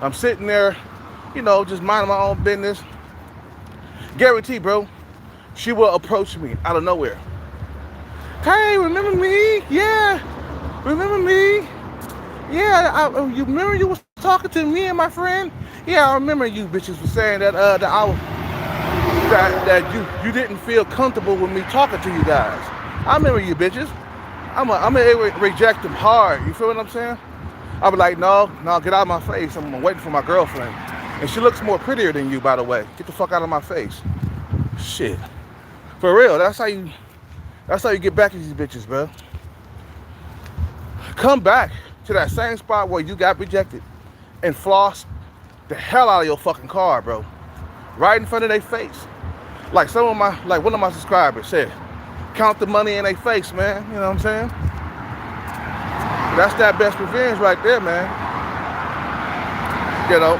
I'm sitting there, you know, just minding my own business. Guarantee, bro, she will approach me out of nowhere. Hey, remember me? Yeah, remember me? Yeah, you remember you was talking to me and my friend? Yeah, I remember you bitches were saying that that you didn't feel comfortable with me talking to you guys. I remember you bitches. I'm gonna reject them hard. You feel what I'm saying? I'll be like, no, get out of my face. I'm waiting for my girlfriend, and she looks more prettier than you, by the way. Get the fuck out of my face. Shit, for real. That's how you get back at these bitches, bro. Come back to that same spot where you got rejected and floss the hell out of your fucking car, bro. Right in front of their face. Like one of my subscribers said, count the money in their face, man. You know what I'm saying? That's that best revenge right there, man. You know,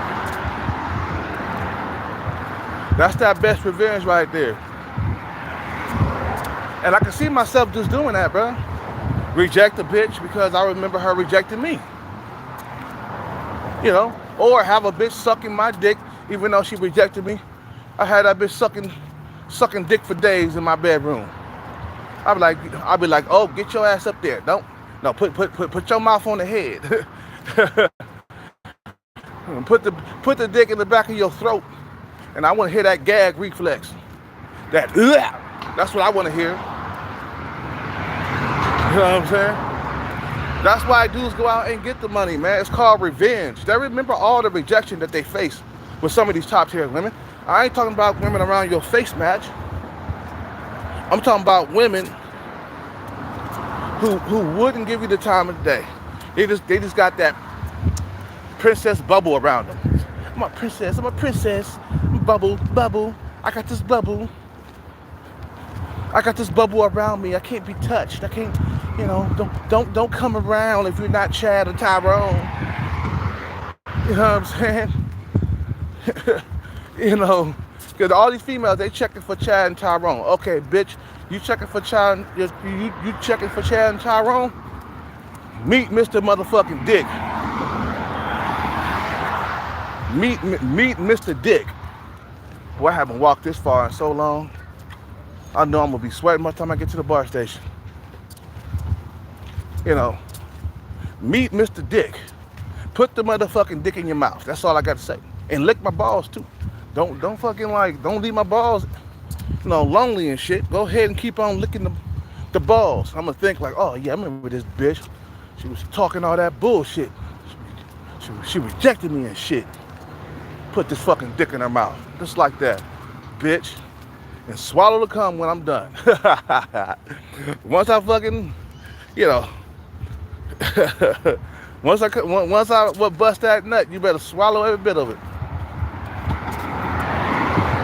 That's that best revenge right there. And I can see myself just doing that, bro. Reject a bitch because I remember her rejecting me. You know, or have a bitch sucking my dick even though she rejected me. I had that bitch sucking dick for days in my bedroom. I'd be like, oh, get your ass up there. Put your mouth on the head. put the dick in the back of your throat, and I want to hear that gag reflex. That's what I want to hear. You know what I'm saying? That's why dudes go out and get the money, man. It's called revenge. They remember all the rejection that they face with some of these top tier women. I ain't talking about women around your face match. I'm talking about women who wouldn't give you the time of the day. They just got that princess bubble around them. I'm a princess. Bubble. I got this bubble. I got this bubble around me. I can't be touched. I can't, you know, don't come around if you're not Chad or Tyrone. You know what I'm saying? You know, because all these females, they checking for Chad and Tyrone. Okay, bitch, you checking for Chad, you checking for Chad and Tyrone? Meet Mr. Motherfucking Dick. Meet Mr. Dick. Boy, I haven't walked this far in so long. I know I'm gonna be sweating by the time I get to the bar station. You know, meet Mr. Dick. Put the motherfucking dick in your mouth. That's all I got to say. And lick my balls too. Don't fucking don't leave my balls, you know, lonely and shit. Go ahead and keep on licking the balls. I'm gonna think like, oh yeah, I remember this bitch. She was talking all that bullshit. She rejected me and shit. Put this fucking dick in her mouth. Just like that, bitch. And swallow the cum when I'm done. Once I fucking, you know, once I bust that nut, you better swallow every bit of it.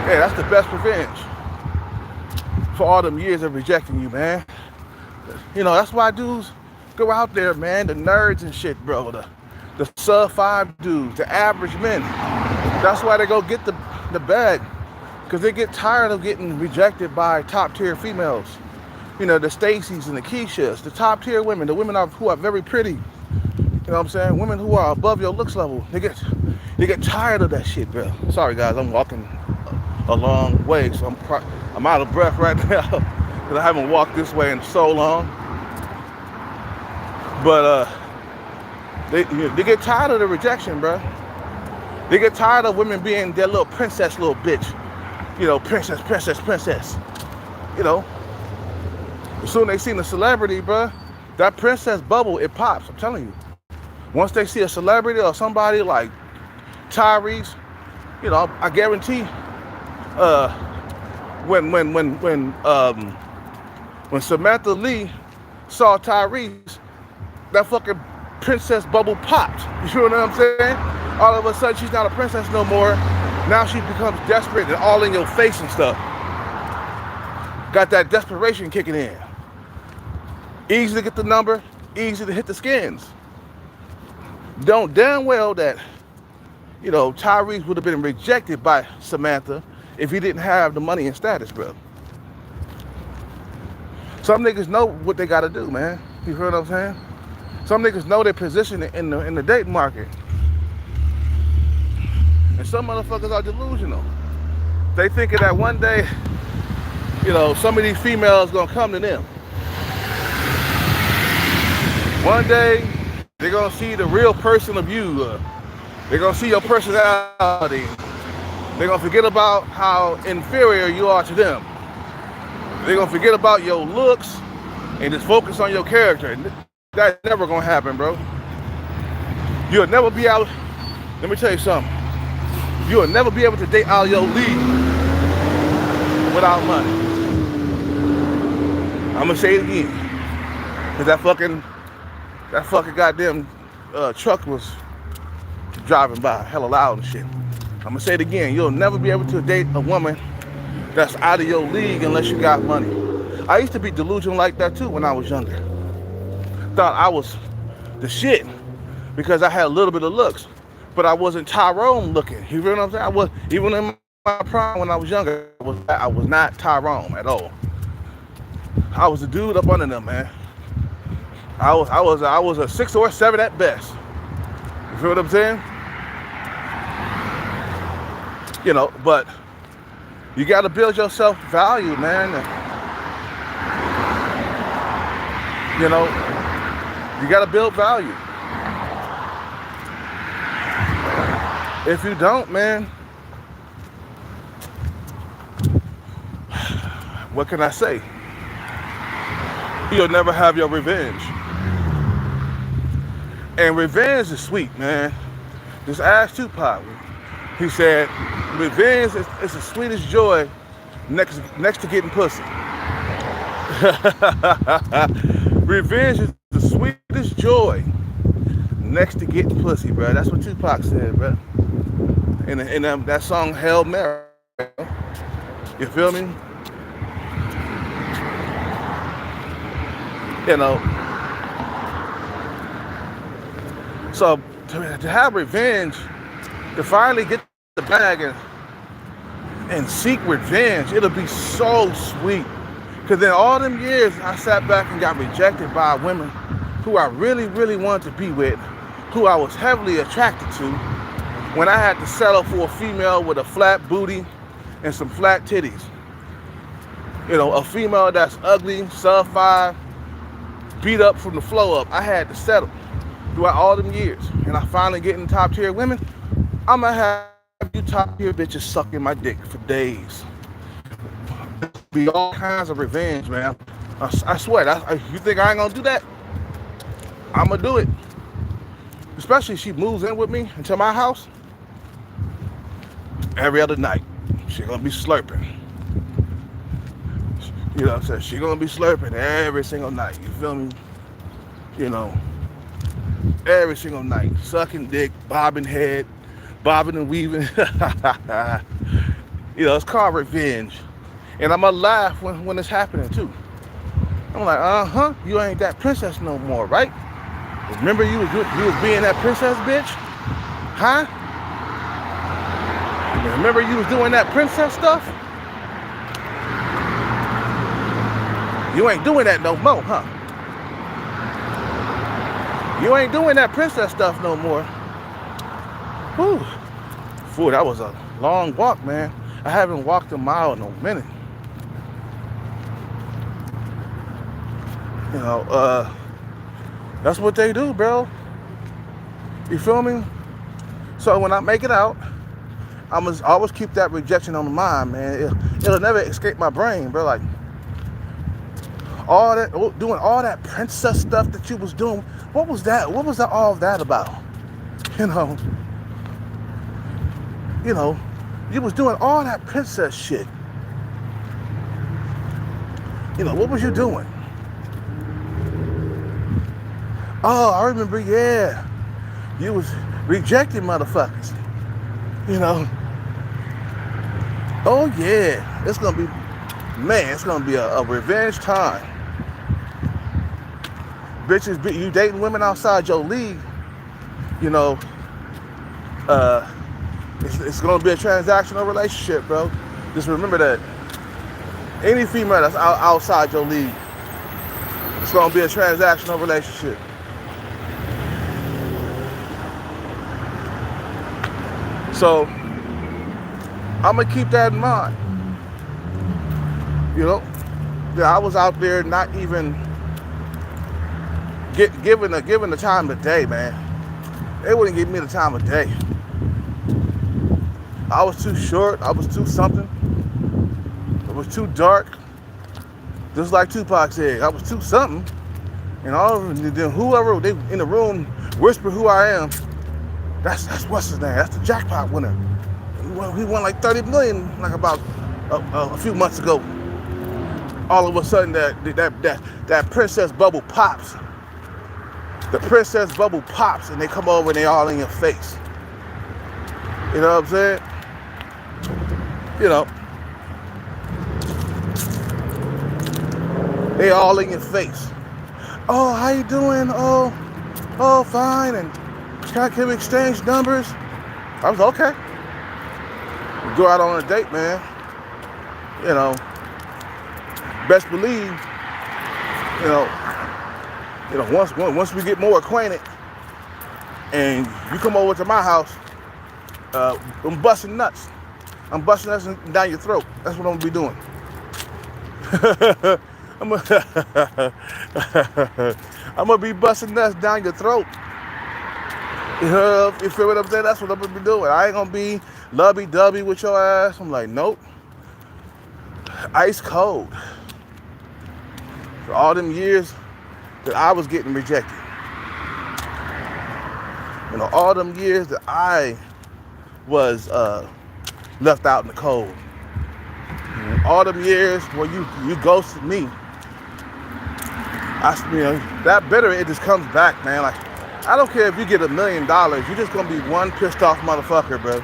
Yeah, that's the best revenge for all them years of rejecting you, man. You know, that's why dudes go out there, man, the nerds and shit, bro, the sub-5 dudes, the average men. That's why they go get the bag. Because they get tired of getting rejected by top-tier females. You know, the Stacys and the Keishas, the top-tier women, the women who are very pretty. You know what I'm saying? Women who are above your looks level. They get tired of that shit, bro. Sorry, guys, I'm walking a long way, so I'm out of breath right now. Because I haven't walked this way in so long. But they get tired of the rejection, bro. They get tired of women being their little princess, little bitch. You know, princess. You know, as soon as they see the celebrity, bruh, that princess bubble, it pops. I'm telling you. Once they see a celebrity or somebody like Tyrese, you know, I guarantee, when Samantha Lee saw Tyrese, that fucking princess bubble popped. You know what I'm saying? All of a sudden, she's not a princess no more. Now she becomes desperate and all in your face and stuff. Got that desperation kicking in. Easy to get the number, easy to hit the skins. Don't damn well that, you know, Tyrese would have been rejected by Samantha if he didn't have the money and status, bro. Some niggas know what they gotta do, man. You heard what I'm saying? Some niggas know their position in the dating market. And some motherfuckers are delusional. They thinking that one day, you know, some of these females gonna come to them. One day, they're gonna see the real person of you. They're gonna see your personality. They're gonna forget about how inferior you are to them. They're gonna forget about your looks and just focus on your character. That's never gonna happen, bro. You'll never be able, let me tell you something. You'll never be able to date out your league without money. I'm gonna say it again. Cause that fucking goddamn truck was driving by hella loud and shit. I'm gonna say it again. You'll never be able to date a woman that's out of your league unless you got money. I used to be delusional like that too when I was younger. Thought I was the shit because I had a little bit of looks. But I wasn't Tyrone looking. You know what I'm saying? I was, even in my prime when I was younger, I was not Tyrone at all. I was a dude up under them, man. I was a 6 or 7 at best. You feel what I'm saying? But you got to build yourself value, man. You got to build value. If you don't, man, what can I say? You'll never have your revenge. And revenge is sweet, man. Just ask Tupac. He said, revenge is the sweetest joy next to getting pussy. Revenge is the sweetest joy next to getting pussy, bro. That's what Tupac said, bro. In that song, Hail Mary. You feel me? So to have revenge, to finally get the bag and seek revenge, it'll be so sweet. Because in all them years, I sat back and got rejected by women who I really, really wanted to be with, who I was heavily attracted to, when I had to settle for a female with a flat booty and some flat titties. A female that's ugly, sub 5, beat up from the flow up. I had to settle throughout all them years. And I finally get in top tier women. I'm gonna have you top tier bitches sucking my dick for days. Be all kinds of revenge, man. I swear, you think I ain't gonna do that? I'm gonna do it. Especially if she moves in with me into my house. Every other night, she gonna be slurping. You know what I'm saying? She gonna be slurping every single night. You feel me? Every single night. Sucking dick, bobbing head, bobbing and weaving. It's called revenge. And I'm gonna laugh when it's happening too. I'm like, you ain't that princess no more, right? Remember you was being that princess bitch? Huh? Remember you was doing that princess stuff? You ain't doing that no more, huh? You ain't doing that princess stuff no more. Whew. Fool, that was a long walk, man. I haven't walked a mile in a minute. That's what they do, bro. You feel me? So when I make it out, I must always keep that rejection on the mind, man. It'll never escape my brain, bro. Like, doing all that princess stuff that you was doing. What was that? What was all of that about? You was doing all that princess shit. What was you doing? Oh, I remember, yeah. You was rejecting motherfuckers. Oh yeah. It's gonna be a revenge time. Bitches, you dating women outside your league, it's gonna be a transactional relationship, bro. Just remember that. Any female that's outside your league, it's gonna be a transactional relationship. So I'm gonna keep that in mind. I was out there not even given the time of day, man. They wouldn't give me the time of day. I was too short. I was too something. It was too dark. Just like Tupac said, I was too something. And then whoever they in the room whisper who I am, that's what's his name. That's the jackpot winner. He won like 30 million like about a few months ago. All of a sudden that princess bubble pops. The princess bubble pops and they come over and they all in your face. You know what I'm saying? They all in your face. Oh, how you doing? Oh, fine. And can we exchange numbers? I was okay. go out on a date, man, you know, best believe, you know, once we get more acquainted, and you come over to my house, I'm busting nuts. I'm busting nuts down your throat. That's what I'm gonna be doing. I'm gonna be busting nuts down your throat. You feel what I'm saying? That's what I'm gonna be doing. I ain't gonna be lovey-dovey with your ass. I'm like, nope. Ice cold. For all them years that I was getting rejected. You know, all them years that I was left out in the cold. All them years where you ghosted me. That bitter, it just comes back, man. Like, I don't care if you get $1 million, you're just gonna be one pissed off motherfucker, bro.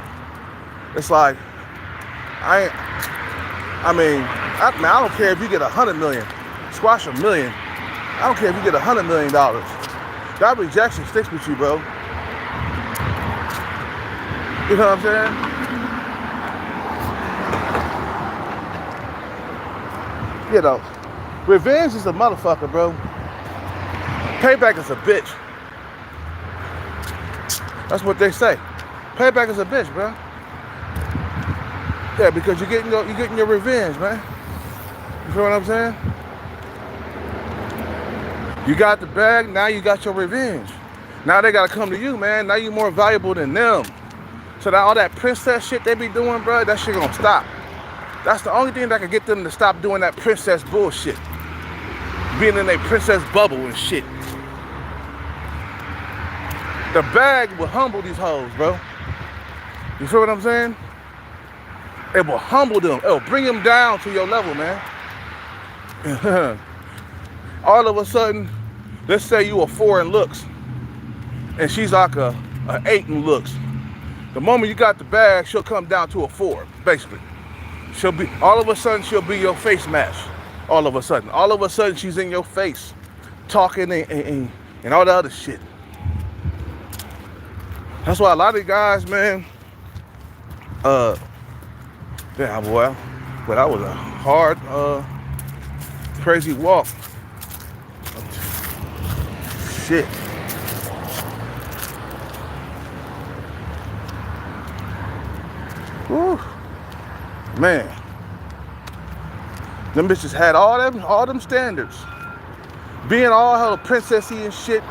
It's like, I don't care if you get 100 million, squash $1 million. I don't care if you get $100 million. That rejection sticks with you, bro. You know what I'm saying? You know, revenge is a motherfucker, bro. Payback is a bitch. That's what they say. Payback is a bitch, bro. Yeah, because you're getting your revenge, man. You feel what I'm saying? You got the bag, now you got your revenge. Now they gotta come to you, man. Now you more valuable than them. So that all that princess shit they be doing, bro, that shit gonna stop. That's the only thing that can get them to stop doing that princess bullshit. Being in a princess bubble and shit. The bag will humble these hoes, bro. You feel what I'm saying? It will humble them. It will bring them down to your level, man. All of a sudden, let's say you a 4 in looks, and she's like a 8 in looks. The moment you got the bag, she'll come down to a 4, basically. All of a sudden, she'll be your face match. All of a sudden, she's in your face, talking and all the other shit. That's why a lot of guys, man, damn, boy, but that was a hard, crazy walk. Shit. Whew. Man. Them bitches had all them standards. Being all hella princessy and shit.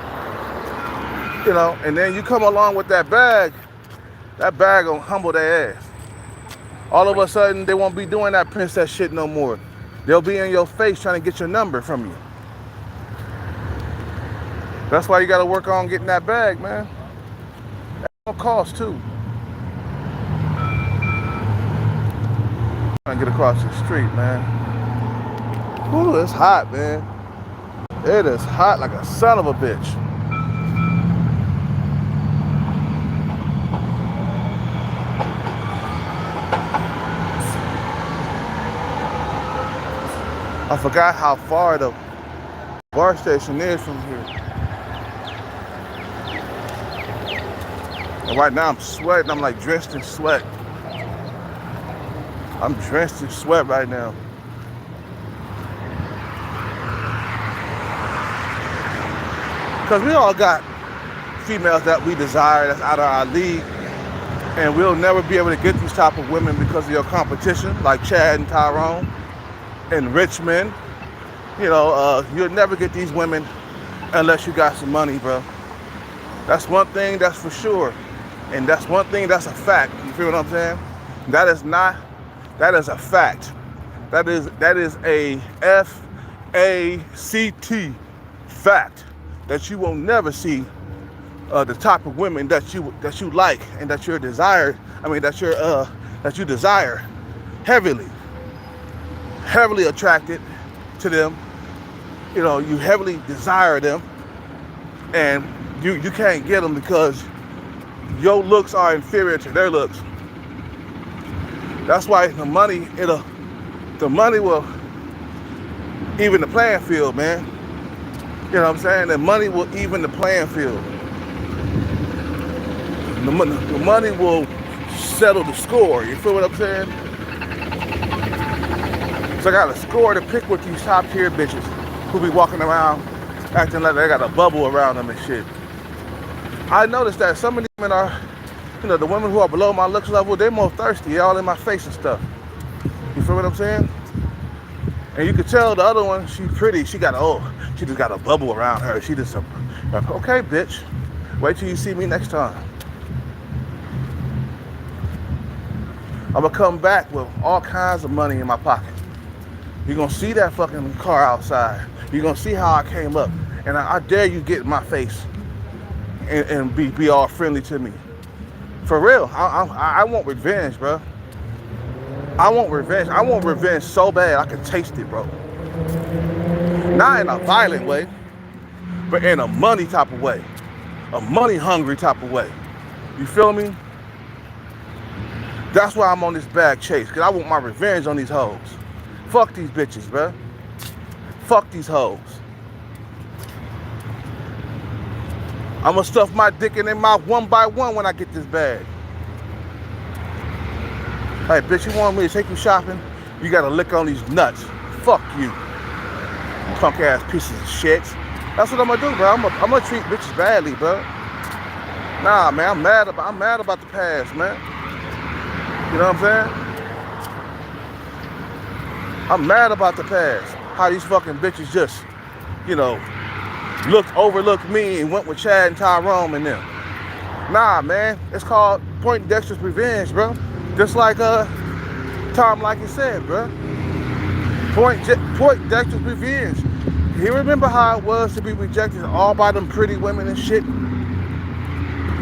You know, and then you come along with that bag gonna humble their ass. All of a sudden, they won't be doing that princess shit no more. They'll be in your face trying to get your number from you. That's why you gotta work on getting that bag, man. That's gonna cost too. Trying to get across the street, man. Ooh, it's hot, man. It is hot like a son of a bitch. I forgot how far the bar station is from here. And right now I'm sweating. I'm like drenched in sweat. I'm drenched in sweat right now. Because we all got females that we desire that's out of our league. And we'll never be able to get these type of women because of your competition, like Chad and Tyrone. And Richmond, you know, you'll never get these women unless you got some money, bro. That's one thing that's for sure. And that's one thing that's a fact. You feel what I'm saying? That is a fact. That is a F-A-C-T fact that you will never see the type of women that you like and that you're desired. I mean, that you desire heavily attracted to them. You know, you heavily desire them, and you can't get them because your looks are inferior to their looks. That's why the money will even the playing field, man. You know what I'm saying? The money will even the playing field. The money will settle the score. You feel what I'm saying? So I got a score to pick with these top tier bitches who be walking around acting like they got a bubble around them and shit. I noticed that some of these women are, the women who are below my looks level, they're more thirsty, all in my face and stuff. You feel what I'm saying? And you could tell the other one, she's pretty, she just got a bubble around her. She just, okay, bitch, wait till you see me next time. I'm gonna come back with all kinds of money in my pocket. You're gonna see that fucking car outside. You're gonna see how I came up. And I dare you get in my face and be all friendly to me. For real, I want revenge, bro. I want revenge. I want revenge so bad I can taste it, bro. Not in a violent way, but in a money type of way. A money hungry type of way. You feel me? That's why I'm on this bag chase, because I want my revenge on these hoes. Fuck these bitches, bro. Fuck these hoes. I'm gonna stuff my dick in their mouth one by one when I get this bag. Hey, bitch, you want me to take you shopping? You gotta lick on these nuts. Fuck you. Punk ass pieces of shit. That's what I'm gonna do, bro. I'm gonna treat bitches badly, bro. Nah, man, I'm mad about the past, man. You know what I'm saying? I'm mad about the past. How these fucking bitches just, overlooked me and went with Chad and Tyrone and them. Nah, man, it's called Poindexter's revenge, bro. Just like Tom Likey said, bro. Poindexter's revenge. You remember how it was to be rejected all by them pretty women and shit?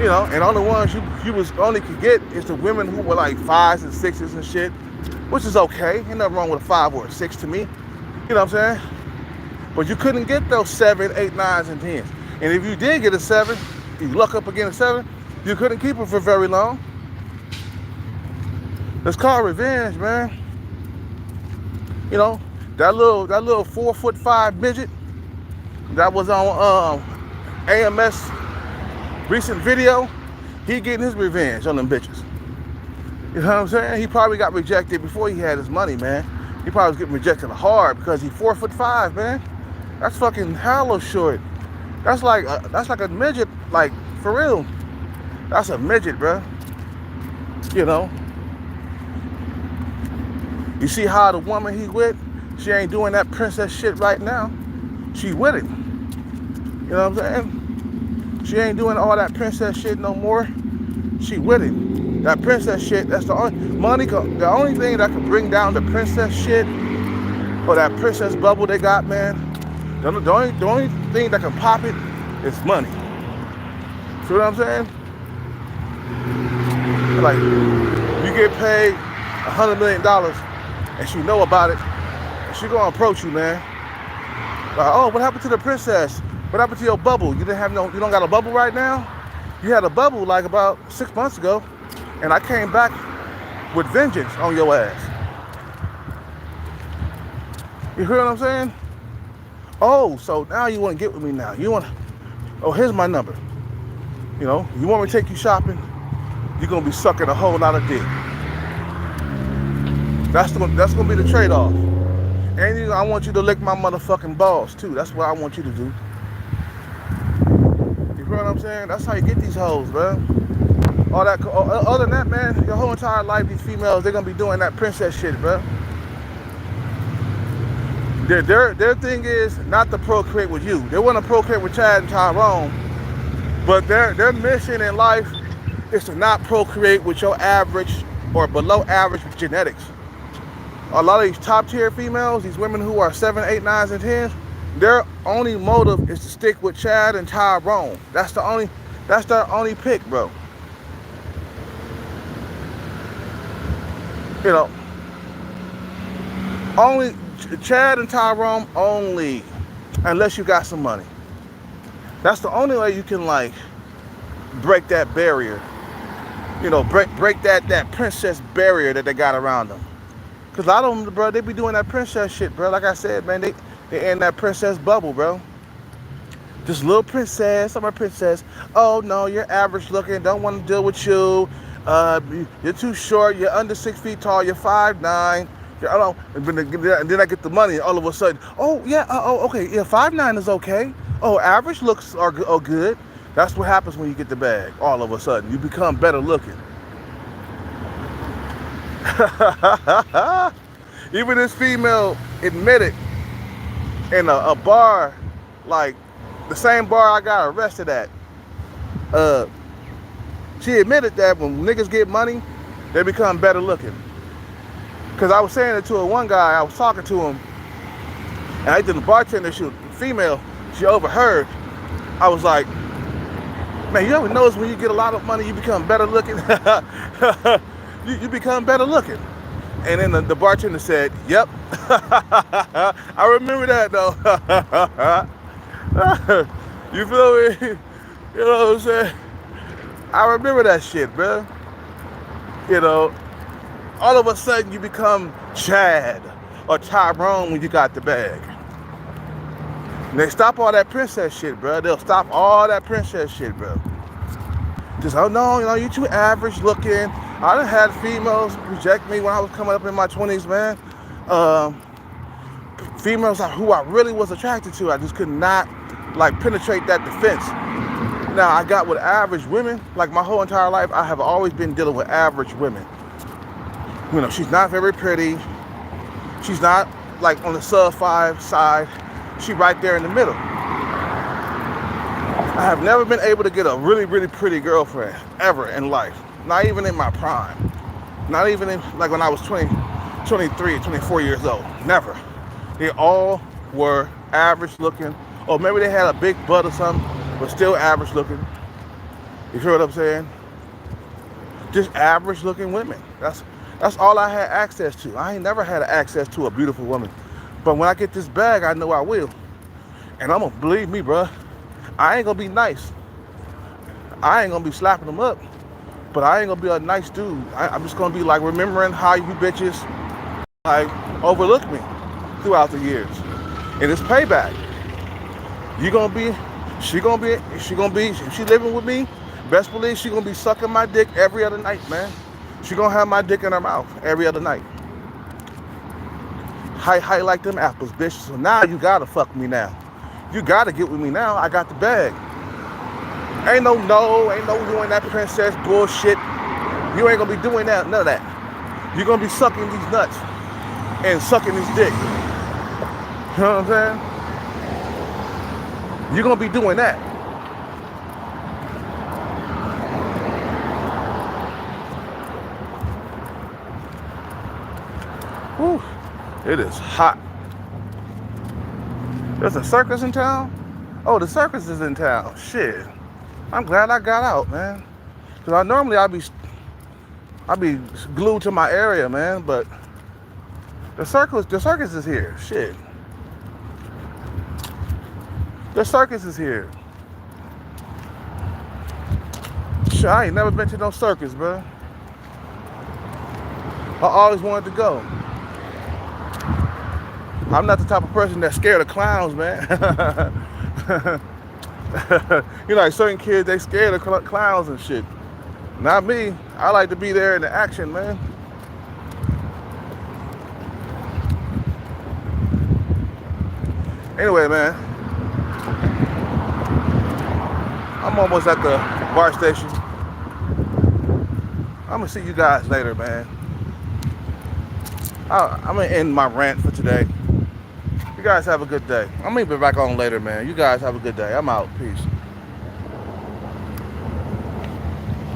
And only ones you was only could get is the women who were like 5s and 6s and shit, which is okay. Ain't nothing wrong with a 5 or a 6 to me. You know what I'm saying? But you couldn't get those 7, 8, 9s, and 10s. And if you did get a 7, you luck up again a 7, you couldn't keep it for very long. It's called revenge, man. That little 4'5" midget that was on AMS recent video, he getting his revenge on them bitches. You know what I'm saying? He probably got rejected before he had his money, man. He probably was getting rejected hard because he's 4'5", man. That's fucking hella short. That's like a midget, like, for real. That's a midget, bro. You see how the woman he with, she ain't doing that princess shit right now. She with it. You know what I'm saying? She ain't doing all that princess shit no more. She with it. That princess shit, that's the only thing that can bring down the princess shit or that princess bubble they got, man. The only thing that can pop it is money. See what I'm saying? Like, you get paid $100 million and she know about it, and she gonna approach you, man. Like, oh, what happened to the princess? What happened to your bubble? You don't got a bubble right now? You had a bubble like about 6 months ago, and I came back with vengeance on your ass. You hear what I'm saying? Oh, so now you want to get with me now. Here's my number. You want me to take you shopping? You're going to be sucking a whole lot of dick. That's gonna be the trade-off. And I want you to lick my motherfucking balls too. That's what I want you to do. You feel what I'm saying? That's how you get these hoes, bro. All that. Other than that, man, your whole entire life, these females, they're gonna be doing that princess shit, bro. Their thing is not to procreate with you. They want to procreate with Chad and Tyrone, but their mission in life is to not procreate with your average or below average genetics. A lot of these top tier females, these women who are 7, 8, 9s, and 10s, their only motive is to stick with Chad and Tyrone. That's their only pick, bro. Only Chad and Tyrone only, unless you got some money. That's the only way you can like break that barrier. Break that princess barrier that they got around them. Cause a lot of them, bro, they be doing that princess shit, bro. Like I said, man, they in that princess bubble, bro. This little princess, I'm a princess. Oh no, you're average looking. Don't want to deal with you. You're too short. You're under 6 feet tall. You're 5'9". I don't. And then I get the money, and all of a sudden, oh yeah, okay, yeah, 5'9" is okay. Oh, average looks are good. That's what happens when you get the bag. All of a sudden, you become better looking. Even this female admitted in a bar, like the same bar I got arrested at. She admitted that when niggas get money, they become better looking. Cause I was saying it to one guy, I was talking to him, and I did the bartender, she was female, she overheard. I was like, man, you ever notice when you get a lot of money, you become better looking? you become better looking. And then the bartender said, yep. I remember that though. You feel me? You know what I'm saying? I remember that shit, bro. You know, all of a sudden you become Chad or Tyrone when you got the bag. And they stop all that princess shit, bro. They'll stop all that princess shit, bro. Just, oh no, you know, you too average looking. I done had females reject me when I was coming up in my 20s, man. Females who I really was attracted to, I just could not, like, penetrate that defense. Now, I got with average women, like my whole entire life, I have always been dealing with average women. You know, she's not very pretty. She's not, like, on the sub-5 side. She right there in the middle. I have never been able to get a really, really pretty girlfriend, ever in life. Not even in my prime. Not even in, like, when I was 20, 23, 24 years old. Never. They all were average looking. Or maybe they had a big butt or something, but still average looking. You hear what I'm saying? Just average looking women. That's all I had access to. I ain't never had access to a beautiful woman. But when I get this bag, I know I will. And I'm gonna, believe me, bro, I ain't gonna be nice. I ain't gonna be slapping them up. But I ain't gonna be a nice dude. I'm just gonna be like remembering how you bitches like overlooked me throughout the years. And it's payback. You gonna be, she gonna be, if she living with me, best believe she gonna be sucking my dick every other night, man. She gonna have my dick in her mouth every other night. How like them apples, bitch. So now you gotta fuck me now. You gotta get with me now. I got the bag. Ain't no doing that princess bullshit. You ain't gonna be doing that, none of that. You're gonna be sucking these nuts and sucking this dick. You know what I'm saying? You're gonna be doing that. Whew, it is hot. There's a circus in town? Oh, the circus is in town. Shit. I'm glad I got out, man. Cause I'd be glued to my area, man, but the circus is here. Shit. The circus is here. Shit, I ain't never been to no circus, bro. I always wanted to go. I'm not the type of person that's scared of clowns, man. You know, like certain kids, they scared of clowns and shit. Not me. I like to be there in the action, man. Anyway, man, I'm almost at the bar station. I'm gonna see you guys later, man. I'm gonna end my rant for today. You guys have a good day. I'm gonna be back on later, man. You guys have a good day. I'm out. Peace.